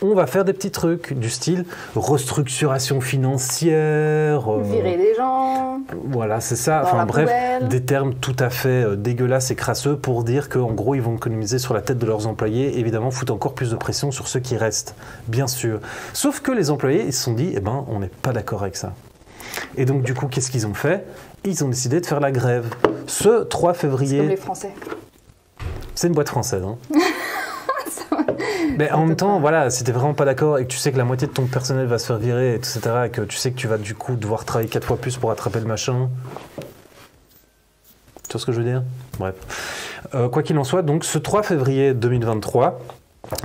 on va faire des petits trucs du style restructuration financière. Virer des gens. Voilà, c'est ça. Dans Enfin la bref, poubelle. des termes tout à fait dégueulasses et crasseux pour dire qu'en gros, ils vont économiser sur la tête de leurs employés. Évidemment, foutent encore plus de pression sur ceux qui restent, bien sûr. Sauf que les employés, ils se sont dit, eh ben, on n'est pas d'accord avec ça. Et donc, du coup, qu'est-ce qu'ils ont fait? Ils ont décidé de faire la grève. Ce 3 C'est comme février... les Français. C'est une boîte française, hein. Mais en même temps, voilà, si t'es vraiment pas d'accord et que tu sais que la moitié de ton personnel va se faire virer, etc., et que tu sais que tu vas du coup devoir travailler 4 fois plus pour attraper le machin. Tu vois ce que je veux dire? Bref. Quoi qu'il en soit, donc ce 3 février 2023,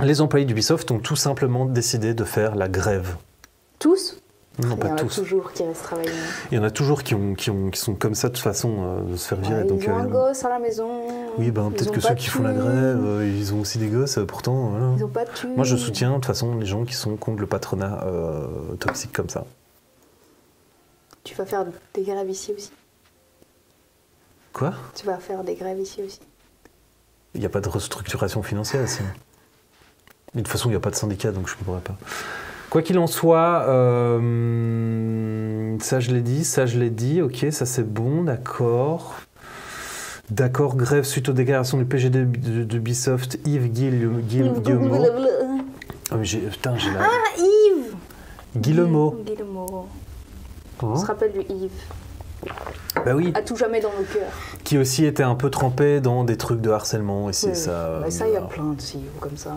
les employés d'Ubisoft ont tout simplement décidé de faire la grève. Tous? Non, Il y pas en a tous. toujours qui restent travailler. Il y en a toujours qui sont comme ça de toute façon, de se faire virer. Ouais, donc, ils ont un gosse à la maison. oui, ben, ils peut-être ont que pas ceux de qui font la thunes, grève, ils ont aussi des gosses, pourtant. Voilà. Ils ont pas de thunes. Moi, je soutiens de toute façon les gens qui sont contre le patronat toxique comme ça. Tu vas faire des grèves ici aussi. Quoi? Tu vas faire des grèves ici aussi. Il n'y a pas de restructuration financière ici. Mais de toute façon, il n'y a pas de syndicat, donc je ne pourrais pas. Quoi qu'il en soit, ça je l'ai dit, ok, ça c'est bon, d'accord. D'accord, grève suite aux déclarations du PGD d'Ubisoft, Yves Guillemot. Ah, mais putain, j'ai la... Ah, Yves Guillemot. Guillemot. Hein? On se rappelle de Yves. Bah oui, À tout jamais dans nos cœurs. qui aussi était un peu trempé dans des trucs de harcèlement, et c'est Oui. ça... Bah, ça, il y a plein de CEO comme ça.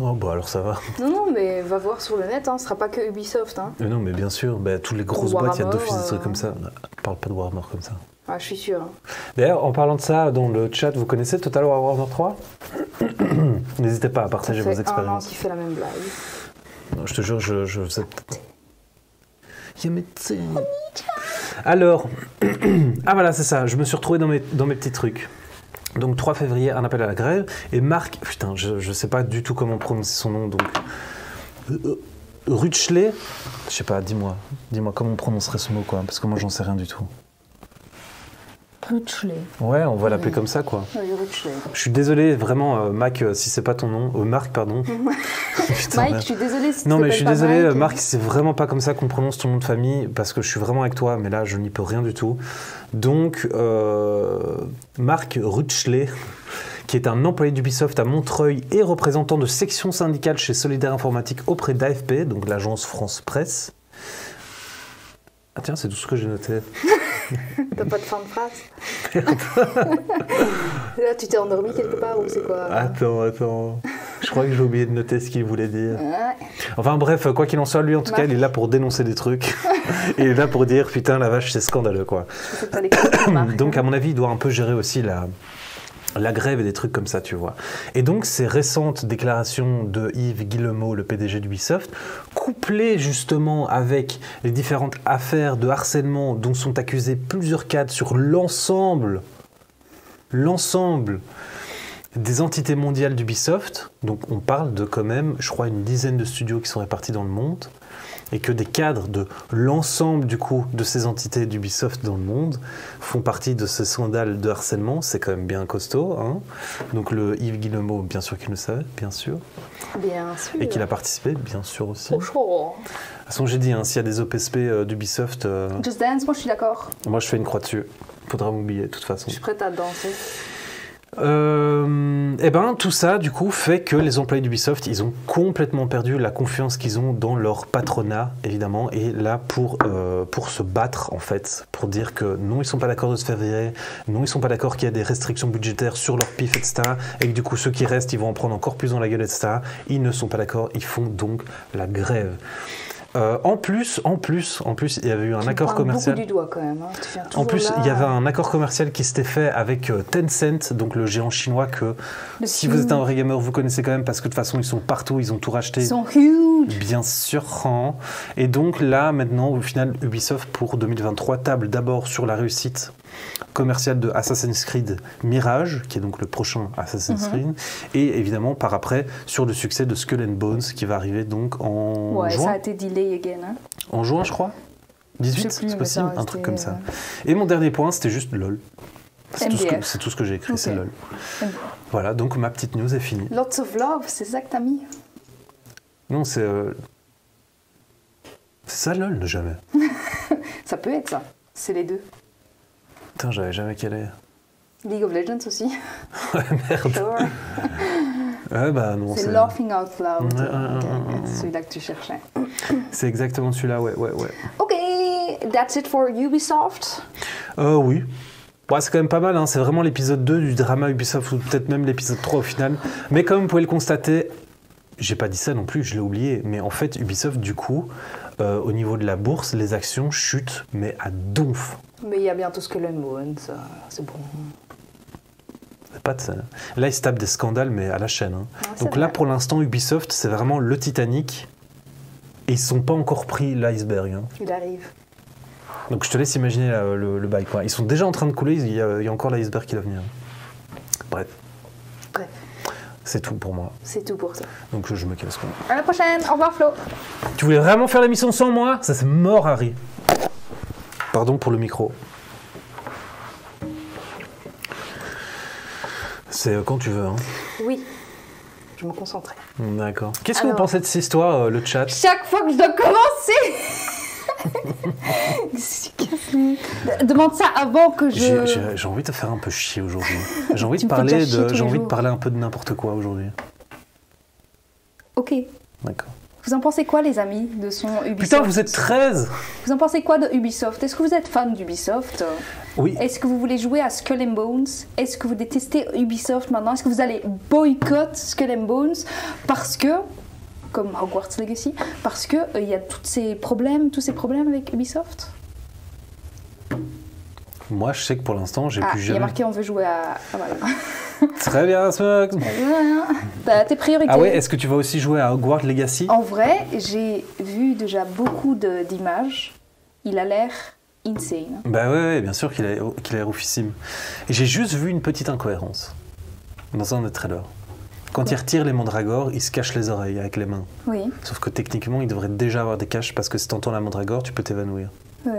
Oh bah alors ça va. Non, mais va voir sur le net, hein. Ce sera pas que Ubisoft. Hein. Mais non, mais bien sûr, bah, toutes les grosses boîtes, il y a Warhammer, d'office des trucs comme ça. Parle pas de Warhammer comme ça. Ah, je suis sûre. Hein. D'ailleurs, en parlant de ça, dans le chat, vous connaissez Total War Warhammer 3? N'hésitez pas à partager Ça vos fait un an expériences. qu'il fait la même blague. Non, je te jure, je faisais... Yamete. Alors, ah voilà, c'est ça, je me suis retrouvé dans mes petits trucs. Donc 3 février, un appel à la grève, et Marc, putain, je sais pas du tout comment prononcer son nom, donc... Rutschley, je sais pas, dis-moi comment on prononcerait ce mot, quoi, parce que moi j'en sais rien du tout. Rutschley. Ouais, on va l'appeler comme ça, quoi. Oui, Rutschley. Je suis désolé, vraiment, Mac, si c'est pas ton nom, Marc, pardon. Putain, Mike, merde. je suis désolée si tu Non, mais t'appelles je suis pas désolé, Mike. Marc, c'est vraiment pas comme ça qu'on prononce ton nom de famille, parce que je suis vraiment avec toi, mais là, je n'y peux rien du tout. Donc, Marc Rutschley, qui est un employé d'Ubisoft à Montreuil et représentant de section syndicale chez Solidaire Informatique auprès d'AFP, donc l'agence France Presse. Ah tiens, c'est tout ce que j'ai noté. T'as pas de fin de phrase. Là, tu t'es endormi quelque part ou c'est quoi? Attends. Je crois que j'ai oublié de noter ce qu'il voulait dire. Ouais. Enfin bref, quoi qu'il en soit, lui en tout cas, il est là pour dénoncer des trucs. Il est là pour dire, putain, la vache, c'est scandaleux, quoi. Je sais que t'as les coups de marque, Donc, hein. à mon avis, il doit un peu gérer aussi la grève et des trucs comme ça, tu vois. Et donc, ces récentes déclarations de Yves Guillemot, le PDG d'Ubisoft, couplées justement avec les différentes affaires de harcèlement dont sont accusés plusieurs cadres sur l'ensemble des entités mondiales d'Ubisoft, donc on parle de quand même, je crois, une dizaine de studios qui sont répartis dans le monde, et que des cadres de l'ensemble du coup de ces entités d'Ubisoft dans le monde font partie de ce scandale de harcèlement, c'est quand même bien costaud, hein. Donc le Yves Guillemot, bien sûr qu'il le savait, bien sûr, Bien sûr. et qu'il a participé, bien sûr aussi. Trop chaud. De toute façon, j'ai dit, hein, s'il y a des OPSP d'Ubisoft, Just Dance, moi je suis d'accord. moi je fais une croix dessus. Faudra m'oublier, de toute façon. Je suis prête à danser. Et ben tout ça du coup fait que les employés d'Ubisoft ils ont complètement perdu la confiance qu'ils ont dans leur patronat évidemment, et là pour se battre en fait, pour dire que non ils sont pas d'accord de se faire virer, non ils sont pas d'accord qu'il y a des restrictions budgétaires sur leur PIF, etc., et que du coup ceux qui restent ils vont en prendre encore plus dans la gueule, etc. Ils ne sont pas d'accord, ils font donc la grève. En plus, il y avait eu un accord commercial. Beaucoup du doigt quand même. Hein. Tu viens En toujours plus, là, il y avait un accord commercial qui s'était fait avec Tencent, donc le géant chinois que, si vous êtes un vrai gamer, vous connaissez quand même, parce que de toute façon, ils sont partout, ils ont tout racheté. Ils sont huge. Bien sûr. Hein. Et donc là, maintenant, au final, Ubisoft, pour 2023, table d'abord sur la réussite commerciale de Assassin's Creed Mirage, qui est donc le prochain Assassin's Creed, et évidemment, par après, sur le succès de Skull and Bones, qui va arriver donc en Ouais, juin. ça a été delay again. Hein. En juin, je crois. 18, Je sais plus, c'est mais possible, ça un truc restait, comme ça. Et mon dernier point, c'était juste LOL. MDF. C'est tout ce que j'ai écrit, Ok. c'est LOL. MDF. Voilà, donc ma petite news est finie. Lots of love, c'est ça que t'as mis? Non, c'est ça LOL, ne jamais. Ça peut être ça. C'est les deux. Putain, j'avais jamais calé. League of Legends aussi. Ouais, merde. Sure. Ouais, bah non, C'est Laughing Out Loud. Ouais, Ok, celui-là que tu cherchais. c'est exactement celui-là, ouais. Ok, that's it for Ubisoft. Oui. Ouais, c'est quand même pas mal, hein. C'est vraiment l'épisode 2 du drama Ubisoft, ou peut-être même l'épisode 3 au final. Mais comme vous pouvez le constater, j'ai pas dit ça non plus, je l'ai oublié, mais en fait, Ubisoft, du coup, au niveau de la bourse, les actions chutent, mais à donf. Mais il y a bientôt Skull and Bones, c'est bon. Pas de ça. Là, ils se tapent des scandales, mais à la chaîne. Hein. Ouais, c'est Donc là, vrai. pour l'instant, Ubisoft, c'est vraiment le Titanic. Et ils ne sont pas encore pris l'iceberg. Hein. Il arrive. Donc je te laisse imaginer le bail. Quoi. Ils sont déjà en train de couler, il y a encore l'iceberg qui va venir. Bref, Bref, c'est tout pour moi. c'est tout pour ça. Donc je me casse. Quoi. À la prochaine, au revoir Flo. Tu voulais vraiment faire l'émission sans moi? Ça, c'est mort, Harry. Pardon pour le micro. C'est quand tu veux. Hein. Oui, je me concentrais. D'accord. Qu'est-ce que vous Alors. pensez de cette histoire, le chat? Chaque fois que je dois commencer demande ça avant que je... J'ai envie de te faire un peu chier aujourd'hui. J'ai envie Tu de me fais parler déjà chier tous les j'ai envie de jours. parler un peu de n'importe quoi aujourd'hui. Ok. D'accord. Vous en pensez quoi les amis de son Ubisoft? Putain, vous êtes 13. Vous en pensez quoi de Ubisoft? Est-ce que vous êtes fan d'Ubisoft? Oui. Est-ce que vous voulez jouer à Skull and Bones? Est-ce que vous détestez Ubisoft maintenant? Est-ce que vous allez boycott Skull and Bones parce que, comme Hogwarts Legacy, parce que il y a tous ces problèmes avec Ubisoft? Moi, je sais que pour l'instant, j'ai Ah, plus il y a jamais. marqué on veut jouer à... Ah, voilà. Très bien, Smug. T'as tes priorités. Ah ouais, est-ce que tu vas aussi jouer à Hogwarts Legacy? En vrai, j'ai vu déjà beaucoup d'images. Il a l'air insane. Bah ouais, bien sûr qu'il a l'air oufissime. Et j'ai juste vu une petite incohérence dans un des trailers. Quand il retire les mandragores, il se cache les oreilles avec les mains. Oui, Sauf que techniquement, il devrait déjà avoir des caches parce que si t'entends la mandragore, tu peux t'évanouir. oui.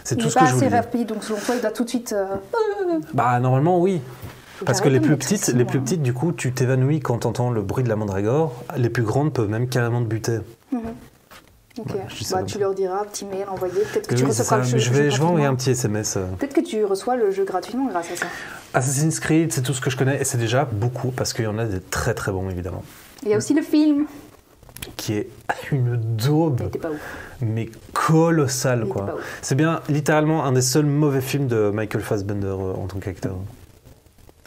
C'est Il tout n'est ce que pas je assez voulais dire. rapide, donc selon toi, il doit tout de suite... Bah normalement oui. Parce que Arrête les de plus me mettre ici, moi. petites, du coup, tu t'évanouis quand t'entends le bruit de la mandragore. Les plus grandes peuvent même carrément te buter. Ok, Voilà, je dis ça bah, comme tu ça. leur diras, petit mail envoyé, peut-être que Oui, tu c'est recevras ça. le jeu, Mais je vais envoyer gratuitement. un petit SMS. Peut-être que tu reçois le jeu gratuitement grâce à ça. Assassin's Creed, c'est tout ce que je connais et c'est déjà beaucoup parce qu'il y en a des très très bons évidemment. Il y a aussi le film. Qui est une daube, Il était pas ouf. mais colossale Il était quoi. pas ouf. C'est bien littéralement un des seuls mauvais films de Michael Fassbender en tant qu'acteur.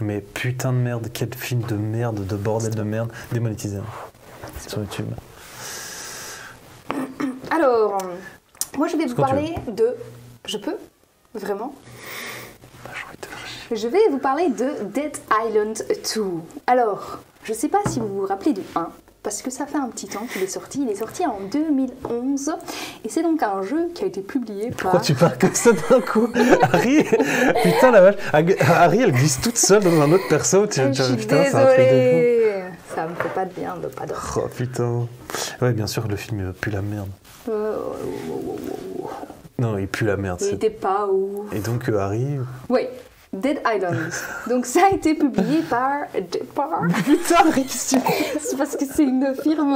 Mais putain de merde, quel film de merde, de bordel de merde, démonétisé sur YouTube. Alors, moi je vais vous quand tu parler de... Je peux? Vraiment? Bah, j'ai envie de te faire chier. Je vais vous parler de Dead Island 2. Alors, je sais pas si vous vous rappelez du 1, parce que ça fait un petit temps qu'il est sorti. Il est sorti en 2011, et c'est donc un jeu qui a été publié Pourquoi par... tu parles comme ça d'un coup? Harry, putain la vache. Harry, elle glisse toute seule dans un autre perso. Je suis Putain, c'est un truc de désolée. Ça me fait pas de bien de pas dormir. fou. Oh putain. Ouais, bien sûr, le film pue la merde. Non, il pue la merde. Il était pas ouf. Et donc Harry... Oui, Dead Island. Donc ça a été publié par... Putain, Harry, qu'est-ce que tu fais? C'est parce que c'est une firme...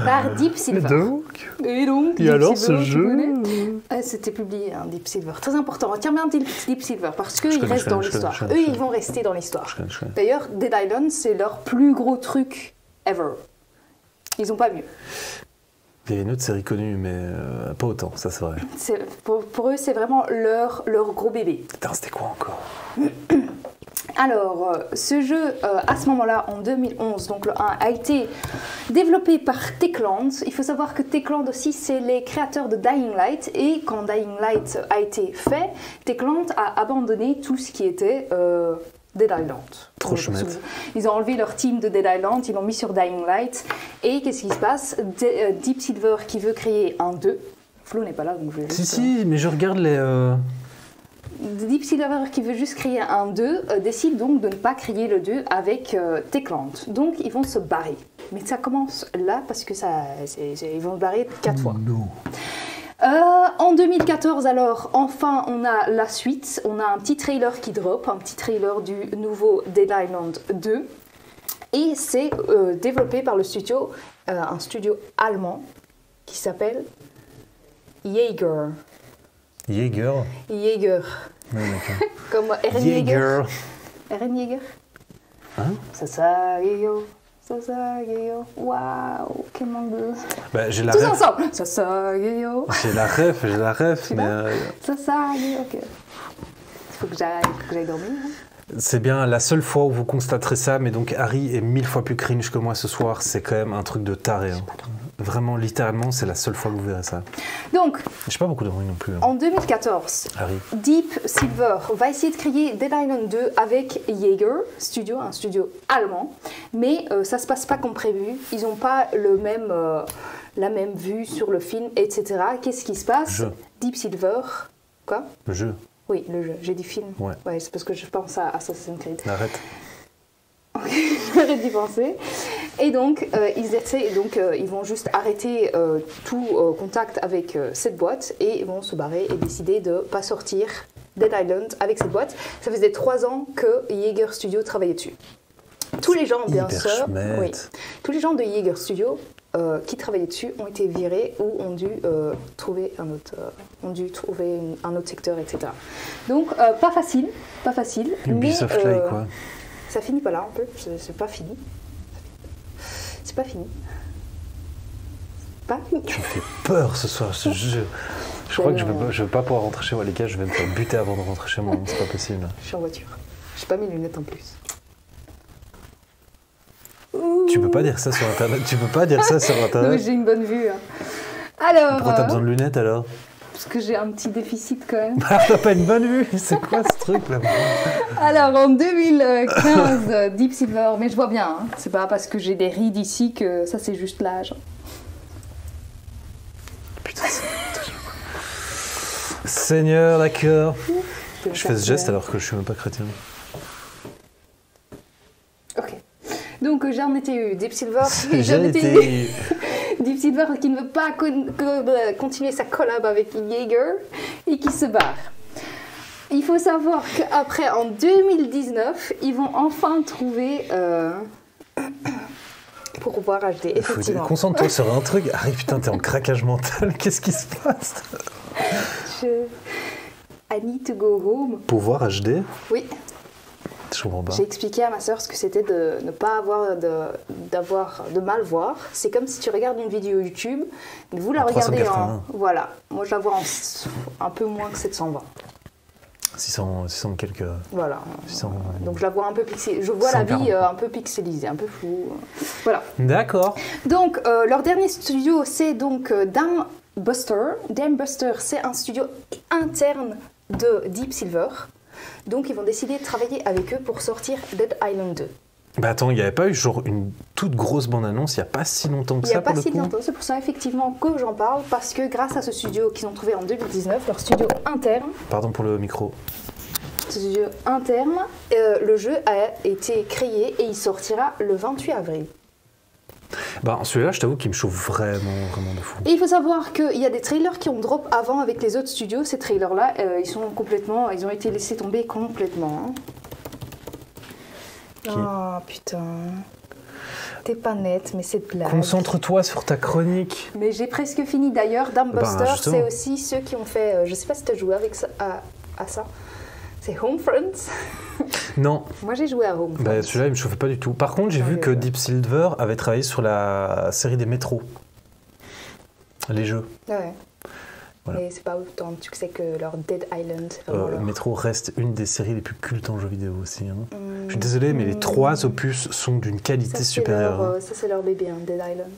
par Deep Silver. Donc Et donc, Et Deep alors, Silver, ce tu jeu connais C'était publié, hein, Deep Silver. Très important. Retiens bien Deep Silver parce qu'ils connais, restent je dans connais, je l'histoire. connais, Eux, je connais. ils vont rester dans l'histoire. Je connais. D'ailleurs, Dead Island, c'est leur plus gros truc ever. Ils ont pas mieux. Il y a une autre série connue, mais pas autant, ça c'est vrai. Pour eux, c'est vraiment leur gros bébé. Putain, c'était quoi encore? Alors, ce jeu, à ce moment-là, en 2011, donc le 1, a été développé par Techland. Il faut savoir que Techland aussi, c'est les créateurs de Dying Light. Et quand Dying Light a été fait, Techland a abandonné tout ce qui était Dead Island. Trop chouette. Ils ont enlevé leur team de Dead Island, ils l'ont mis sur Dying Light. Et qu'est-ce qui se passe? Deep Silver qui veut créer un 2. Flo n'est pas là, donc je vais juste... Si, mais je regarde les... Deep Silver qui veut juste créer un 2 décide donc de ne pas créer le 2 avec Techland. Donc ils vont se barrer. Mais ça commence là parce que ils vont se barrer 4 fois. Non. En 2014, alors, enfin, on a la suite. On a un petit trailer qui drop, un petit trailer du nouveau Dead Island 2. Et c'est développé par le studio, un studio allemand qui s'appelle Jaeger. Jaeger. Jaeger. Ouais, d'accord. Comme Eren Jaeger. Jaeger. Eren Jaeger. Hein? Sasageyo. Sasageyo. Waouh, quel manque de... Bah, j'ai la Tous ref. ensemble. Sasageyo. J'ai la ref, Tu mais l'as Sasageyo, ok. Il faut que j'aille dormir. Hein. c'est bien la seule fois où vous constaterez ça, mais donc Harry est 1000 fois plus cringe que moi ce soir, c'est quand même un truc de taré. Hein. Vraiment, littéralement, c'est la seule fois que vous verrez ça. Donc, J'ai pas beaucoup de bruit non plus. Hein. en 2014, Harry. Deep Silver va essayer de créer Dead Island 2 avec Jaeger Studio, un studio allemand, mais ça se passe pas comme prévu. Ils n'ont pas la même vue sur le film, etc. Qu'est-ce qui se passe? Jeu. Deep Silver, quoi? Le jeu. Oui, le jeu. J'ai dit film. Ouais. C'est parce que je pense à Assassin's Creed. Arrête. J'arrête d'y penser. Et donc, ils vont juste arrêter tout contact avec cette boîte et ils vont se barrer et décider de ne pas sortir Dead Island avec cette boîte. Ça faisait 3 ans que Jaeger Studio travaillait dessus. Tous les gens, bien sûr, tous les gens de Jaeger Studio qui travaillaient dessus ont été virés ou ont dû trouver un autre secteur, etc. Donc, pas facile. Ubisoft mais, quoi. Ça finit pas là, un peu. C'est pas fini. C'est pas fini. Pas fini. Tu me fais peur ce soir, ce jeu. Je crois que je vais pas pouvoir rentrer chez moi, les gars. Je vais me faire buter avant de rentrer chez moi. C'est pas possible. Je suis en voiture. J'ai pas mes lunettes en plus. Tu peux pas dire ça sur Internet. Non, mais j'ai une bonne vue. Hein. Alors. Pourquoi t'as besoin de lunettes alors? Parce que j'ai un petit déficit quand même. T'as pas une bonne vue? C'est quoi ce truc là? Alors en 2015, Deep Silver, mais je vois bien, hein. C'est pas parce que j'ai des rides ici que ça c'est juste l'âge. Putain, Seigneur, d'accord. Je fais ce geste alors que je suis même pas chrétien. Ok. Donc j'en étais eu Deep Silver. Deep Silver qui ne veut pas continuer sa collab avec Jaeger et qui se barre. Il faut savoir qu'après, en 2019, ils vont enfin trouver pour pouvoir acheter, effectivement. Concentre-toi sur un truc. Harry, putain, t'es en craquage mental. Qu'est-ce qui se passe? I need to go home. Pouvoir HD? Oui. Je comprends pas. J'ai expliqué à ma soeur ce que c'était de ne pas avoir de mal voir. C'est comme si tu regardes une vidéo YouTube, mais vous la regardez en... Voilà. Moi, je la vois en un peu moins que 720. 600 quelques... Voilà. 600... Donc, je la vois un peu pixelisée. Je vois 140. La vie un peu pixelisée, un peu floue. Voilà. D'accord. Donc, leur dernier studio, c'est donc Dam Buster. Dam Buster, c'est un studio interne de Deep Silver. Donc ils vont décider de travailler avec eux pour sortir Dead Island 2. Bah attends, il n'y avait pas eu genre une toute grosse bande-annonce il n'y a pas si longtemps que ça pour le coup? Il n'y a pas si longtemps, c'est pour ça effectivement que j'en parle, parce que grâce à ce studio qu'ils ont trouvé en 2019, leur studio interne... Pardon pour le micro. Ce studio interne, le jeu a été créé et il sortira le 28 avril. Bah celui-là, je t'avoue qu'il me chauffe vraiment de fou. Et il faut savoir qu'il y a des trailers qui ont drop avant avec les autres studios. Ces trailers-là, ils ont été laissés tomber complètement. Oh putain. T'es pas nette, mais c'est de blague. Concentre-toi sur ta chronique. Mais j'ai presque fini d'ailleurs. Dam Buster, justement. c'est aussi ceux qui ont fait... je sais pas si t'as joué avec ça, à ça. C'est Homefront. Non. Moi j'ai joué à Homefront. Bah, celui-là il me chauffait pas du tout. Par contre j'ai vu que Deep Silver avait travaillé sur la série des métros. Les jeux. Ouais. Voilà. Mais c'est pas autant de succès que leur Dead Island. Métro reste une des séries les plus cultes en jeux vidéo aussi. Hein. Je suis désolé mais les 3 opus sont d'une qualité supérieure. Ça c'est leur bébé, hein, Dead Island.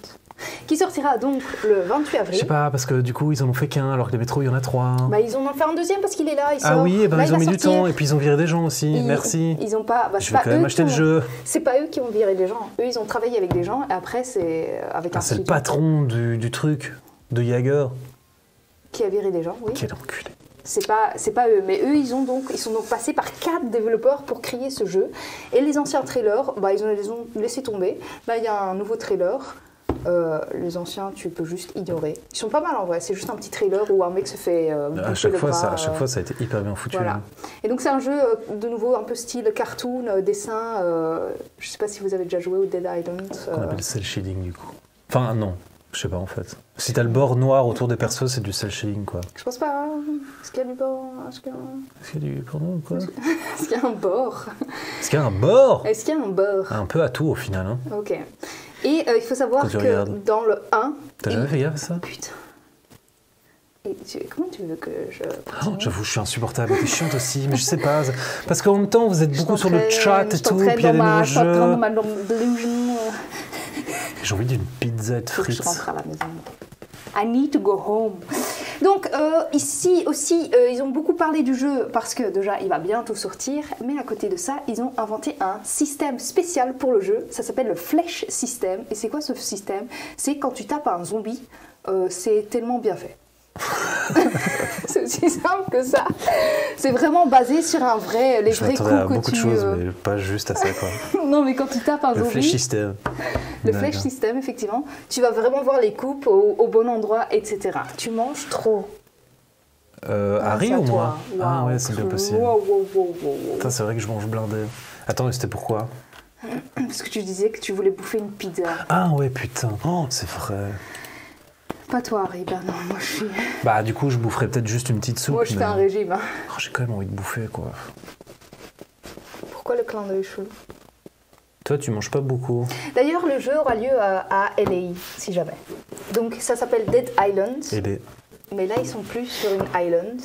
Qui sortira donc le 28 avril. Je sais pas, parce que du coup, ils en ont fait qu'un, alors que les métros, il y en a 3. Bah, ils en ont fait un deuxième parce qu'il est là, il sort. Ah oui, et ben, là, ils ont mis du temps, et puis ils ont viré des gens aussi, merci. Ils ont pas... Bah, je vais quand même acheter le jeu. C'est pas eux qui ont viré des gens, eux, ils ont travaillé avec des gens, et après, c'est avec un c'est le patron du truc, de Jaeger. Qui a viré des gens, oui. Quel enculé. C'est pas eux, mais eux, ils sont donc passés par 4 développeurs pour créer ce jeu. Et les anciens trailers, bah, ils les ont laissé tomber. Là, il y a un nouveau trailer. Les anciens, tu peux juste ignorer. Ils sont pas mal en vrai, c'est juste un petit trailer où un mec se fait à chaque fois, ça a été hyper bien foutu. Voilà. Hein. Et donc c'est un jeu, de nouveau, un peu style cartoon, dessin. Je sais pas si vous avez déjà joué au Dead Island. Qu'on appelle cel shading du coup. Enfin, non. Je sais pas en fait. Si t'as le bord noir autour des persos, c'est du cel shading quoi. Je pense pas. Est-ce qu'il y a du bord? Est-ce qu'il y a du porno ou quoi? Est-ce qu'il y a un bord? Est-ce qu'il y a un bord? Est-ce qu'il y a un bord? Un peu à tout au final. Hein. Ok. Et il faut savoir que dans le 1... T'as jamais fait gaffe à ça? Putain. Et comment tu veux que je... J'avoue, je suis insupportable. T'es chiante aussi, mais je sais pas. Parce qu'en même temps, vous êtes beaucoup sur le chat et tout, puis il y a des nouveaux jeux. J'ai envie d'une pizza de frites. Je rentre à la maison. I need to go home. Donc ici aussi, ils ont beaucoup parlé du jeu parce que déjà, il va bientôt sortir. Mais à côté de ça, ils ont inventé un système spécial pour le jeu. Ça s'appelle le Flesh System. Et c'est quoi ce système? C'est quand tu tapes un zombie, c'est tellement bien fait. C'est aussi simple que ça. C'est vraiment basé sur les vrais coups à que beaucoup de choses, mais pas juste à ça quoi. Non, mais quand tu tapes un zombie, Flash system. Le flash system, effectivement, tu vas vraiment voir les coupes au bon endroit, etc. Tu manges trop. Harry ou moi? Wow. Ah ouais, c'est bien possible. Wow. C'est vrai que je mange blindé. Attends, mais c'était pourquoi? Parce que tu disais que tu voulais bouffer une pizza. Ah ouais, putain. Oh, c'est vrai. Pas toi, Harry, ben non, moi je suis... Bah du coup, je boufferais peut-être juste une petite soupe. Moi je fais un régime. Hein. Oh, j'ai quand même envie de bouffer, quoi. Pourquoi le clin d'œil chelou? Toi, tu manges pas beaucoup. D'ailleurs, le jeu aura lieu à LA, si jamais. Donc ça s'appelle Dead Island. Mais là, ils sont plus sur une island.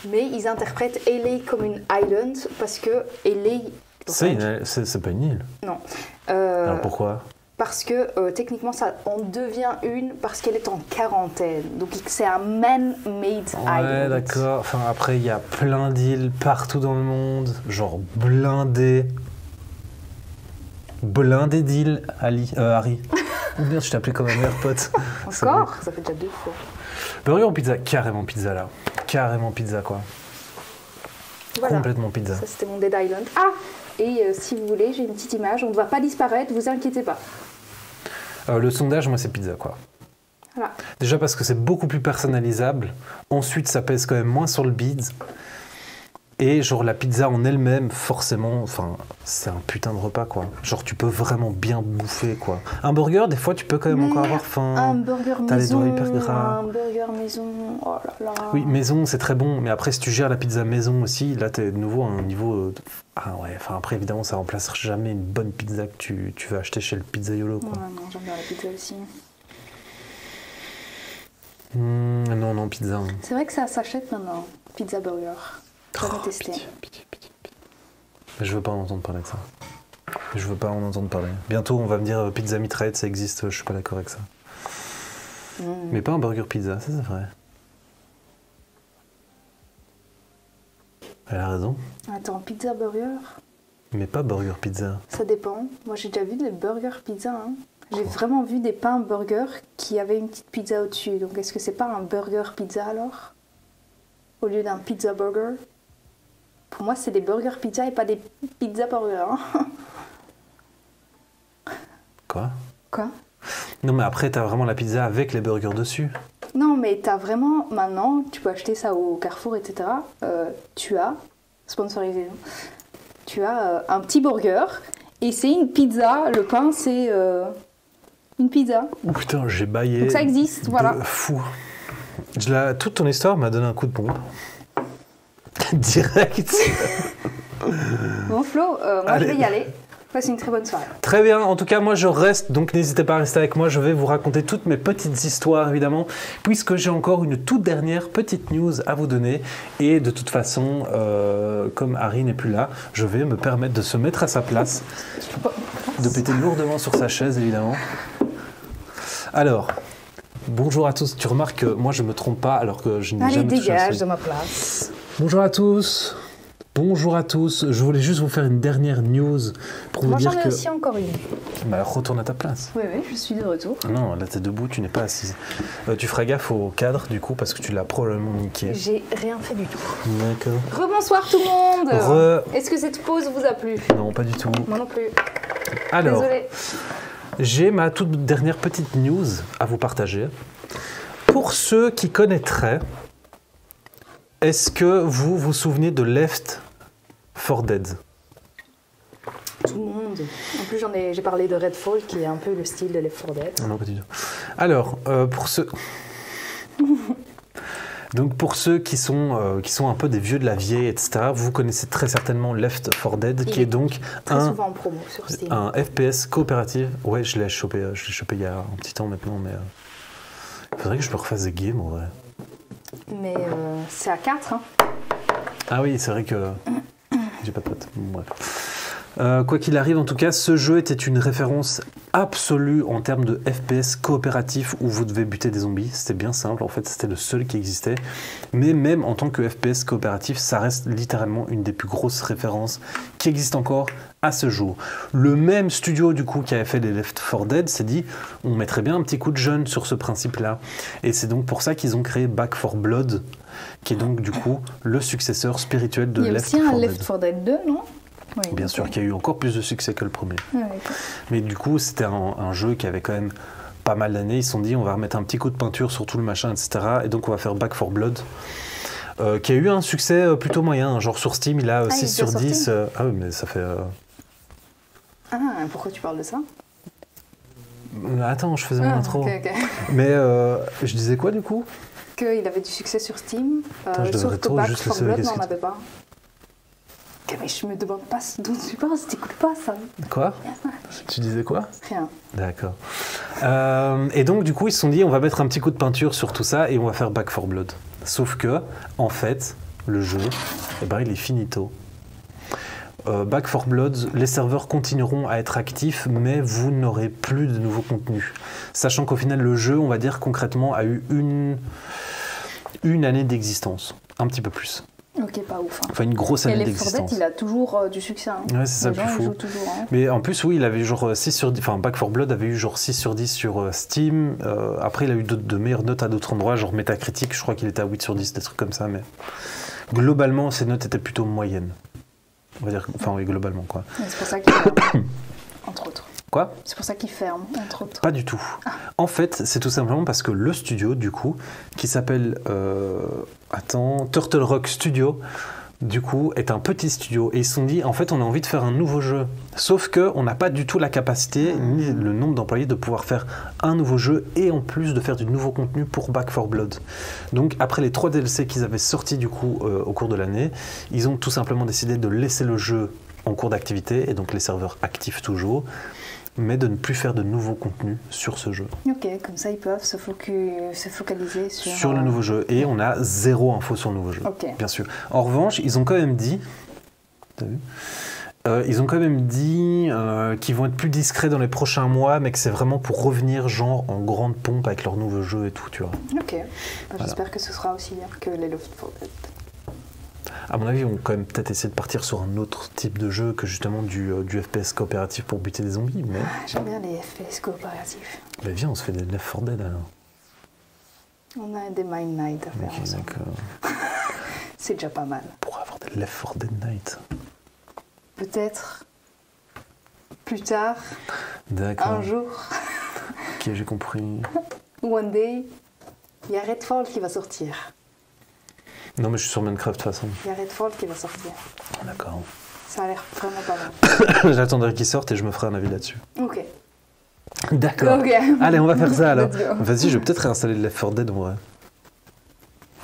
Mais ils interprètent LA comme une island parce que LA... C'est pas une île. Non. Alors pourquoi? Parce que techniquement, ça en devient une parce qu'elle est en quarantaine. Donc c'est un man-made island. Ouais, d'accord. Enfin, après, il y a plein d'îles partout dans le monde. Genre blindées. Blindées d'îles, Harry. Ou bien je t'appelais comme un meilleur pote. Encore? Ça fait déjà 2 fois. Burger ou pizza? Carrément pizza, là. Carrément pizza, quoi. Voilà. Complètement pizza. Ça, c'était mon Dead Island. Ah! Et si vous voulez, j'ai une petite image. On ne va pas disparaître, vous inquiétez pas. Le sondage, moi, c'est pizza, quoi. Voilà. Déjà parce que c'est beaucoup plus personnalisable. Ensuite, ça pèse quand même moins sur le bide. Et genre, la pizza en elle-même, forcément, enfin, c'est un putain de repas, quoi. Genre, tu peux vraiment bien bouffer, quoi. Un burger, des fois, tu peux quand même encore avoir faim. Un burger T'as maison, les doigts hyper gras. un burger maison, oh là là. Oui, maison, c'est très bon. Mais après, si tu gères la pizza maison aussi, là, t'es de nouveau à un niveau... Ah ouais, enfin après, évidemment, ça remplace jamais une bonne pizza que tu vas acheter chez le pizzaiolo, quoi. Ouais, non, j'aime bien la pizza aussi. Non, pizza. Hein. C'est vrai que ça s'achète maintenant, pizza burger. Jamais testé. Pitié. Je veux pas en entendre parler de ça. Je veux pas en entendre parler. Bientôt, on va me dire pizza mitraillette, ça existe, je suis pas d'accord avec ça. Mais pas un burger pizza, ça c'est vrai. Elle a raison. Attends, pizza burger? Mais pas burger pizza. Ça dépend. Moi, j'ai déjà vu des burgers pizza. Hein. J'ai vraiment vu des pains burgers qui avaient une petite pizza au-dessus. Donc, est-ce que c'est pas un burger pizza alors? Au lieu d'un pizza burger? Pour moi, c'est des burgers pizza et pas des pizza burgers. Hein. Quoi? Non, mais après, t'as vraiment la pizza avec les burgers dessus. Non, mais t'as vraiment... Maintenant, tu peux acheter ça au Carrefour, etc. Tu as... Sponsorisé. Tu as un petit burger et c'est une pizza. Le pain, c'est une pizza. Oh putain, j'ai baillé. Donc ça existe, voilà. Fou. Toute ton histoire m'a donné un coup de pompe. Direct. Bon, Flo, moi je vais y aller. Passez une très bonne soirée. Très bien, en tout cas moi je reste, donc n'hésitez pas à rester avec moi, je vais vous raconter toutes mes petites histoires évidemment, puisque j'ai encore une toute dernière petite news à vous donner, et de toute façon, comme Harry n'est plus là, je vais me permettre de se mettre à sa place, de péter lourdement sur sa chaise évidemment. Alors, bonjour à tous, tu remarques que moi je me trompe pas alors que je n'ai jamais touché. Allez, dégage de ma place. Bonjour à tous. Bonjour à tous, je voulais juste vous faire une dernière news pour vous dire que... Moi j'en ai aussi encore une. Bah alors retourne à ta place. Oui, je suis de retour. Non, là t'es debout, tu n'es pas assise. Tu feras gaffe au cadre du coup parce que tu l'as probablement niqué. J'ai rien fait du tout. D'accord. Rebonsoir tout le monde. Est-ce que cette pause vous a plu? Non, pas du tout. Moi non plus. Alors, désolée. j'ai ma toute dernière petite news à vous partager. Pour ceux qui connaîtraient, est-ce que vous vous souvenez de Left 4 Dead? Tout le monde. En plus, j'ai parlé de Redfall, qui est un peu le style de Left 4 Dead. Non, pas du tout. Alors, pour ceux... Donc pour ceux qui sont un peu des vieux de la vieille, etc., vous connaissez très certainement Left 4 Dead, qui est donc très souvent en promo sur Steam. Un FPS coopératif. Ouais, je l'ai chopé il y a un petit temps maintenant, mais il faudrait que je me refasse des games en vrai. Mais c'est à 4, hein. Ah oui, c'est vrai que j'ai pas de potes. Bon, bref. Quoi qu'il arrive, en tout cas, ce jeu était une référence absolue en termes de FPS coopératif où vous devez buter des zombies. C'était bien simple, en fait, c'était le seul qui existait. Mais même en tant que FPS coopératif, ça reste littéralement une des plus grosses références qui existe encore à ce jour. Le même studio, du coup, qui avait fait les Left 4 Dead s'est dit, on mettrait bien un petit coup de jeune sur ce principe-là. Et c'est donc pour ça qu'ils ont créé Back 4 Blood, qui est donc, du coup, le successeur spirituel de Left 4 Dead. Il y a aussi un Left 4 Dead 2, non? Oui, bien sûr, qui a eu encore plus de succès que le premier. Oui. Mais du coup, c'était un jeu qui avait quand même pas mal d'années. Ils se sont dit, on va remettre un petit coup de peinture sur tout le machin, etc. Et donc, on va faire Back 4 Blood, qui a eu un succès plutôt moyen. Genre sur Steam, il a 6 sur 10. Ah oui, mais ça fait... Ah, pourquoi tu parles de ça? Attends, je faisais mon intro. Okay. Mais je disais quoi, du coup? Qu'il avait du succès sur Steam, sauf que Back 4 Blood n'en avait pas. Mais je me demande pas ce dont tu parles, t'écoutes pas ça. Quoi? Tu disais quoi? Rien. D'accord. Et donc, du coup, ils se sont dit, on va mettre un petit coup de peinture sur tout ça et on va faire Back 4 Blood. Sauf que, en fait, le jeu, eh ben, il est finito. Back 4 Blood, les serveurs continueront à être actifs, mais vous n'aurez plus de nouveaux contenus. Sachant qu'au final, le jeu, on va dire concrètement, a eu une année d'existence. Un petit peu plus. Ok, pas ouf. Hein. Enfin, une grosse année d'existence. Et Left 4 Dead, il a toujours du succès. Hein. Ouais, c'est ça le plus fou. Toujours, hein. Mais en plus, oui, il avait eu genre 6 sur 10. Enfin, Back 4 Blood avait eu genre 6 sur 10 sur Steam. Après, il a eu de meilleures notes à d'autres endroits, genre Metacritic, je crois qu'il était à 8 sur 10, des trucs comme ça. Mais globalement, ses notes étaient plutôt moyennes. On va dire, enfin, oui, globalement, quoi. C'est pour ça qu'il ferme, entre autres. Quoi? C'est pour ça qu'il ferme, entre autres. Pas du tout. En fait, c'est tout simplement parce que le studio, du coup, qui s'appelle Turtle Rock Studio, du coup, est un petit studio. Et ils se sont dit, en fait, on a envie de faire un nouveau jeu. Sauf qu'on n'a pas du tout la capacité, ni le nombre d'employés de pouvoir faire un nouveau jeu et en plus de faire du nouveau contenu pour Back 4 Blood. Donc, après les 3 DLC qu'ils avaient sortis, du coup, au cours de l'année, ils ont tout simplement décidé de laisser le jeu en cours d'activité, et donc les serveurs actifs toujours, mais de ne plus faire de nouveaux contenus sur ce jeu. Ok, comme ça ils peuvent se focaliser sur le nouveau jeu. Et on a 0 info sur le nouveau jeu, bien sûr. En revanche, ils ont quand même dit... T'as vu ? Ils ont quand même dit qu'ils vont être plus discrets dans les prochains mois, mais que c'est vraiment pour revenir genre en grande pompe avec leur nouveau jeu et tout, tu vois. Ok, j'espère que ce sera aussi bien que les Left 4 Dead. À mon avis, on va quand même peut-être essayer de partir sur un autre type de jeu que justement du FPS coopératif pour buter des zombies. Mais... J'aime bien les FPS coopératifs. Bah viens, on se fait des Left 4 Dead alors. On a des Mind Night à faire ensemble. C'est déjà pas mal. Pour avoir des Left 4 Dead Night. Peut-être plus tard, un jour. Ok, j'ai compris. One day, il y a Redfall qui va sortir. Non, mais je suis sur Minecraft de toute façon. Il y a Redfall qui va sortir. D'accord. Ça a l'air vraiment pas mal. J'attendrai qu'il sorte et je me ferai un avis là-dessus. Ok. D'accord. Okay. Allez, on va faire ça alors. Vas-y, je vais peut-être réinstaller le Left 4 Dead en vrai.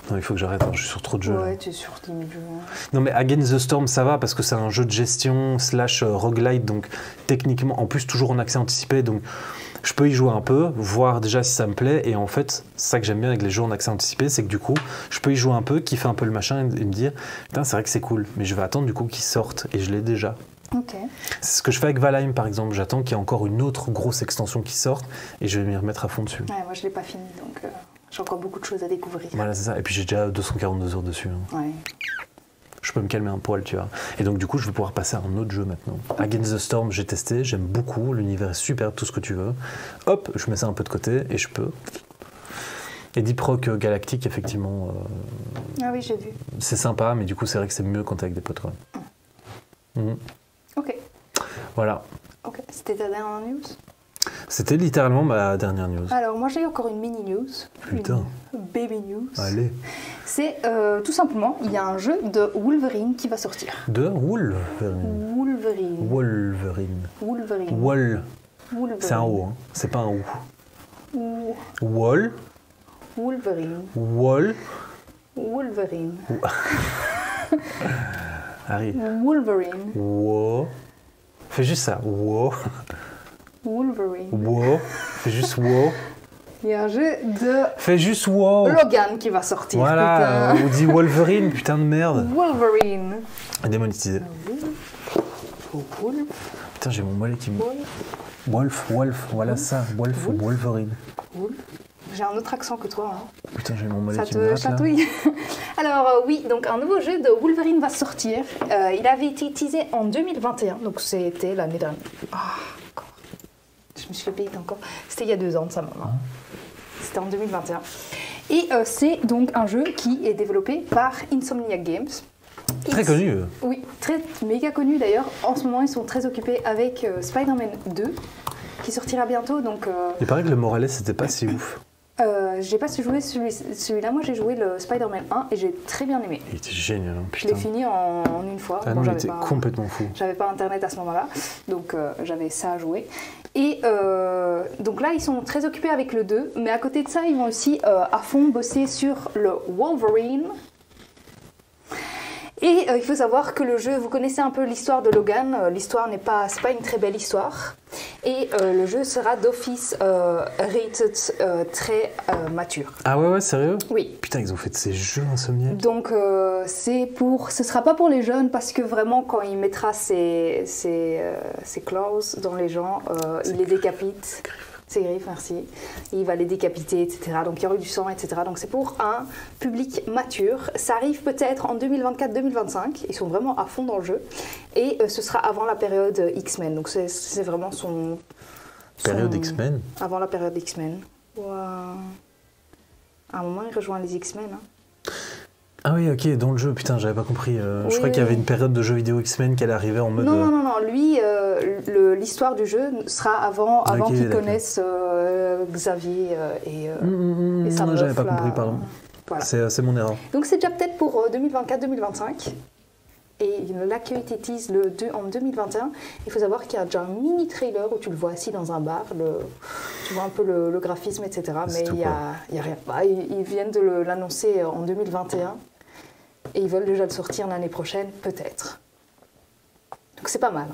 Non, il faut que j'arrête, je suis sur trop de jeux. Ouais, tu es sur 10 000 jeux. Non, mais Against the Storm, ça va parce que c'est un jeu de gestion / roguelite, donc techniquement, en plus, toujours en accès anticipé, donc je peux y jouer un peu, voir déjà si ça me plaît, et en fait, c'est ça que j'aime bien avec les jeux en accès anticipé, c'est que du coup, je peux y jouer un peu, kiffer un peu le machin et me dire, putain, c'est vrai que c'est cool, mais je vais attendre du coup qu'il sorte, et je l'ai déjà. Ok. C'est ce que je fais avec Valheim par exemple, j'attends qu'il y ait encore une autre grosse extension qui sorte, et je vais m'y remettre à fond dessus. Ouais, moi je l'ai pas fini, donc j'ai encore beaucoup de choses à découvrir. Voilà, c'est ça, et puis j'ai déjà 242 heures dessus. Hein. Ouais. Je peux me calmer un poil, tu vois. Et donc, du coup, je vais pouvoir passer à un autre jeu maintenant. Against the Storm, j'ai testé, j'aime beaucoup, l'univers est super, tout ce que tu veux. Hop, je mets ça un peu de côté et je peux. Et Deep Rock Galactic, effectivement. Ah oui, j'ai vu. C'est sympa, mais du coup, c'est vrai que c'est mieux quand t'es avec des potes, quoi. Ok. Voilà. Ok. C'était ta dernière news ? C'était littéralement ma dernière news. Alors, moi, j'ai encore une mini news. Putain. Une baby news. Allez. C'est tout simplement, il y a un jeu de Wolverine qui va sortir. De Wolverine. Wolverine. Wolverine. Wolverine. Wolverine. C'est un O, hein. C'est pas un O. Ou- Wolverine. Wolverine. Harry. Wolverine. Wo. Fais juste ça. Wo. Wolverine. Wo. Fais juste wo. Il y a un jeu de Fais juste wo. Logan qui va sortir. Voilà. Putain. On dit Wolverine, putain de merde. Wolverine. Démonétisé. Wolf. Putain, j'ai mon mollet qui me. Wolf, voilà ça. Wolf ou Wolverine. Wolf. J'ai un autre accent que toi. Hein. Putain, j'ai mon mollet Ça qui me te gratte là. chatouille. Alors oui, donc un nouveau jeu de Wolverine va sortir. Il avait été teasé en 2021, donc c'était l'année dernière. Ah, encore. Je me suis fait payer encore. C'était il y a 2 ans de ça maintenant. C'était en 2021. Et c'est donc un jeu qui est développé par Insomniac Games. Très connu. Oui, très méga connu d'ailleurs. En ce moment, ils sont très occupés avec Spider-Man 2, qui sortira bientôt. Donc, Il paraît que le Morales, c'était pas si ouf. j'ai pas joué celui-là. Moi, j'ai joué le Spider-Man 1 et j'ai très bien aimé. Il était génial, hein, Je putain. l'ai fini en une fois. Ah Bon, non, il j'avais était pas- complètement fou. J'avais pas internet à ce moment-là, donc j'avais ça à jouer. Et donc là, ils sont très occupés avec le 2, mais à côté de ça, ils vont aussi à fond bosser sur le Wolverine. Et il faut savoir que le jeu, vous connaissez un peu l'histoire de Logan, l'histoire c'est pas une très belle histoire. Et le jeu sera d'office rated très mature. Ah ouais, sérieux? Oui. Putain, ils ont fait de ces jeux Insomniac. Donc ce sera pas pour les jeunes parce que vraiment quand il mettra ses claws dans les gens, il les décapite. Ses griffes, merci. Il va les décapiter, etc. Donc il y aura eu du sang, etc. Donc c'est pour un public mature. Ça arrive peut-être en 2024-2025. Ils sont vraiment à fond dans le jeu. Et ce sera avant la période X-Men. Donc c'est vraiment son... Période X-Men? Avant la période X-Men. Wow. À un moment, il rejoint les X-Men. Hein. Ah oui, ok, dans le jeu, putain, j'avais pas compris. Je Oui, crois qu'il y avait oui. une période de jeux vidéo X-Men qu'elle arrivait en mode. Non. Lui, l'histoire du jeu sera avant Ok, qu'ils d'accord. connaissent Xavier et sa Non, meuf, j'avais pas là. compris, pardon. Voilà. C'est mon erreur. Donc c'est déjà peut-être pour 2024-2025. Et l'accueil était tease en 2021. Il faut savoir qu'il y a déjà un mini trailer où tu le vois assis dans un bar. Tu vois un peu le graphisme, etc. C'est Mais tout, il n'y a rien. Bah, ils viennent de l'annoncer en 2021. Et ils veulent déjà le sortir l'année prochaine, peut-être. Donc c'est pas mal.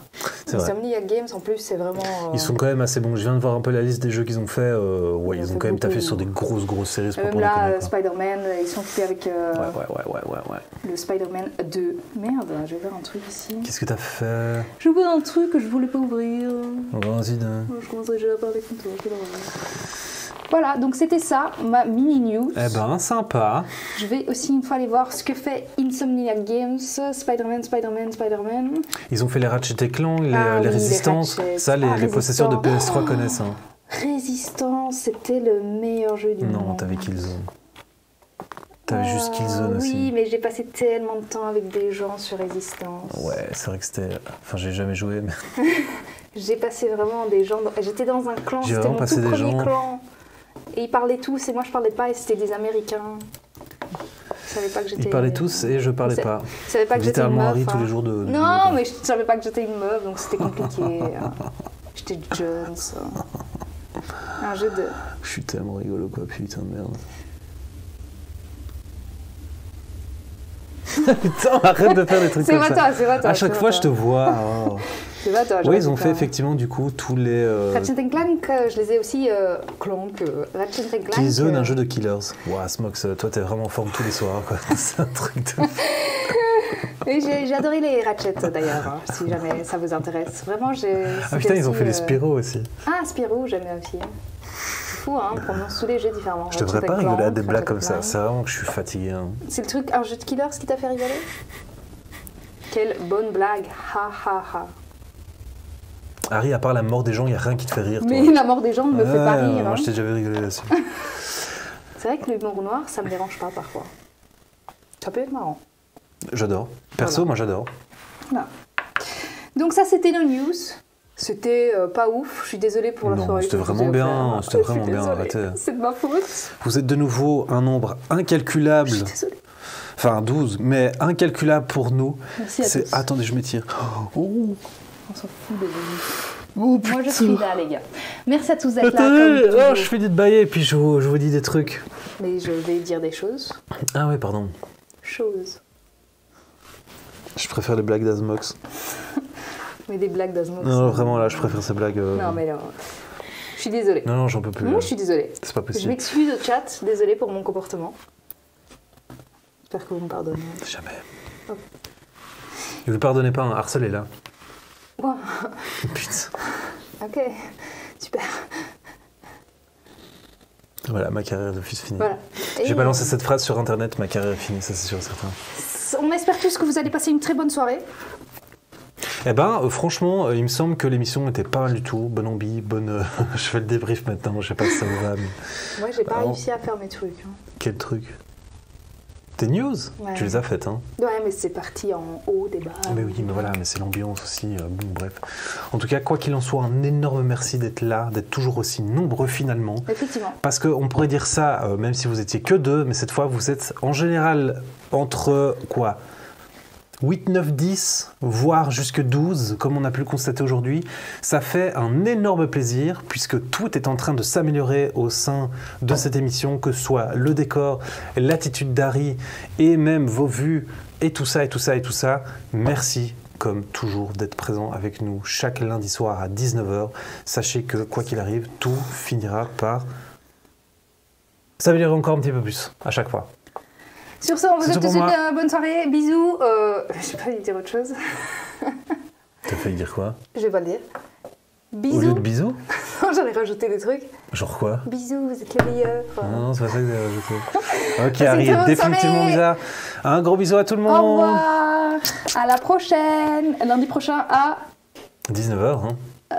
C'est vrai. Insomniac Games, en plus, c'est vraiment... Ils sont quand même assez bons. Je viens de voir un peu la liste des jeux qu'ils ont fait. Ouais, ils ont fait quand même taffé beaucoup. sur des grosses séries. c'est pas Même pour là, déconner, quoi. Spider-Man, ils sont occupés avec Ouais. le Spider-Man 2. Merde, je vais voir un truc ici. Qu'est-ce que t'as fait? Je vois un truc que je voulais pas ouvrir. Vas-y, Je commencerai déjà à parler comme toi. quelle horreur. Voilà, donc c'était ça, ma mini news. Eh ben, sympa. Je vais aussi une fois aller voir ce que fait Insomniac Games, Spider-Man. Ils ont fait les Ratchet & Clank, les Ah oui, les Resistance. Ratchet. Ça, les possesseurs de Resistance. PS3 connaissent. Hein. Résistance, c'était le meilleur jeu du monde. Non, t'avais Killzone. T'avais juste Killzone aussi. Oui, mais j'ai passé tellement de temps avec des gens sur Résistance. Ouais, c'est vrai que c'était... Enfin, j'ai jamais joué, mais... J'ai passé vraiment des gens... J'étais dans un clan, J'ai c'était vraiment mon passé tout des premier gens. clan. Et ils parlaient tous, et moi je parlais pas, et c'était des Américains. Je savais pas que j'étais... Ils parlaient tous et je parlais C'est- pas. Je savais pas que j'étais une Littéralement meuf. Harry hein. tous les jours de... Non, mais je savais pas que j'étais une meuf, donc c'était compliqué. J'étais jeune, ça. Un jeu de... Je suis tellement rigolo, quoi, putain de merde. Putain, arrête de faire des trucs C'est comme pas ça. toi, c'est pas toi. À chaque c'est fois, pas je te toi. vois. Oh. C'est pas toi. Oui, j'aurais ils ont dit fait pas. effectivement du coup tous les... Ratchet Clank, je les ai aussi... Ratchet Clank... Killzone, un jeu de killers. Ouah, Smox, toi t'es vraiment en forme tous les soirs, quoi. C'est un truc de... Et j'ai adoré les Ratchet d'ailleurs, hein, si jamais ça vous intéresse. Vraiment, j'ai... Ah putain, ils ont fait les Spyro aussi. Ah, Spyro, j'aime bien aussi. C'est fou, hein, on prononce tous les jeux différemment. Je devrais Ratchet pas rigoler à Clank, des blagues Ratchet comme ça. Clank. C'est vraiment que je suis fatigué. Hein. C'est le truc, un jeu de killers qui t'a fait rigoler? Quelle bonne blague, ha ha ha. Harry, à part la mort des gens, il n'y a rien qui te fait rire. Toi. Mais la mort des gens ne me fait pas Ah, rire. Moi, hein. je t'ai déjà vu rigoler là-dessus. C'est vrai que l'humour noir, ça me dérange pas parfois. Ça peut être marrant. J'adore. Perso, Voilà. moi j'adore. Voilà. Donc ça, c'était nos news. C'était pas ouf. Je suis désolée pour la Non, soirée. c'était que je vous vraiment ai bien. offert. C'était Je suis vraiment bien, désolée. arrêtez. C'est de ma faute. Vous êtes de nouveau un nombre incalculable. Je suis désolée. Enfin, 12, mais incalculable pour nous. Merci à tous. Attendez, je m'étire. Oh, On s'en fout des oh, Moi, je putain. suis là, les gars. Merci à tous d'être là. Attendez, Comme oh, toujours. je fais des bailler et puis je vous dis des trucs. Mais je vais dire des choses. Ah ouais, pardon. Choses. Je préfère les blagues d'Azmox. Mais des blagues d'Azmox. Non, vraiment, là, je préfère ces blagues. Non, mais là. Je suis désolée. Non, j'en peux plus. Moi, je suis désolée. C'est pas Je possible. m'excuse au chat. Désolée pour mon comportement. J'espère que vous me pardonnez. Jamais. Hop. Ne vous pardonnez pas, hein, harcelez-la. Wow. Putain. Ok. Super. Voilà, ma carrière de fils finie. Voilà. J'ai Et balancé cette phrase sur internet, ma carrière est finie, ça c'est sûr et certain. on espère tous que vous allez passer une très bonne soirée. Eh ben, franchement, il me semble que l'émission était pas mal du tout. Bonne ambi, bonne. Je fais le débrief maintenant, je sais pas si ça vous va, mais. Moi, j'ai pas Ah bon. réussi à faire mes trucs. Hein. Quel truc? Tes news? Ouais. Tu les as faites, hein? Ouais, mais c'est parti en haut des bas. Mais oui, mais voilà, mais c'est l'ambiance aussi. Bon, bref. En tout cas, quoi qu'il en soit, un énorme merci d'être là, d'être toujours aussi nombreux finalement. Effectivement. Parce qu'on pourrait dire ça, même si vous étiez que 2, mais cette fois, vous êtes en général entre quoi 8, 9, 10, voire jusque 12, comme on a pu le constater aujourd'hui. Ça fait un énorme plaisir, puisque tout est en train de s'améliorer au sein de cette émission, que ce soit le décor, l'attitude d'Harry, et même vos vues, et tout ça, et tout ça, et tout ça. Merci, comme toujours, d'être présent avec nous chaque lundi soir à 19h. Sachez que, quoi qu'il arrive, tout finira par s'améliorer encore un petit peu plus, à chaque fois. Sur ce, on vous C'est souhaite tout tous pour une moi. bonne soirée. Bisous. Je sais pas dire autre chose. T'as failli dire quoi? Je vais pas le dire. Bisous. Au lieu de bisous? J'en ai rajouté des trucs. Genre quoi? Bisous, vous êtes les meilleurs. Non, c'est pas ça que j'ai rajouté. Ok, une Harry, très bonne définitivement soirée. bizarre. Un gros bisou à tout le Au monde. revoir. À la prochaine. Lundi prochain à 19h, hein.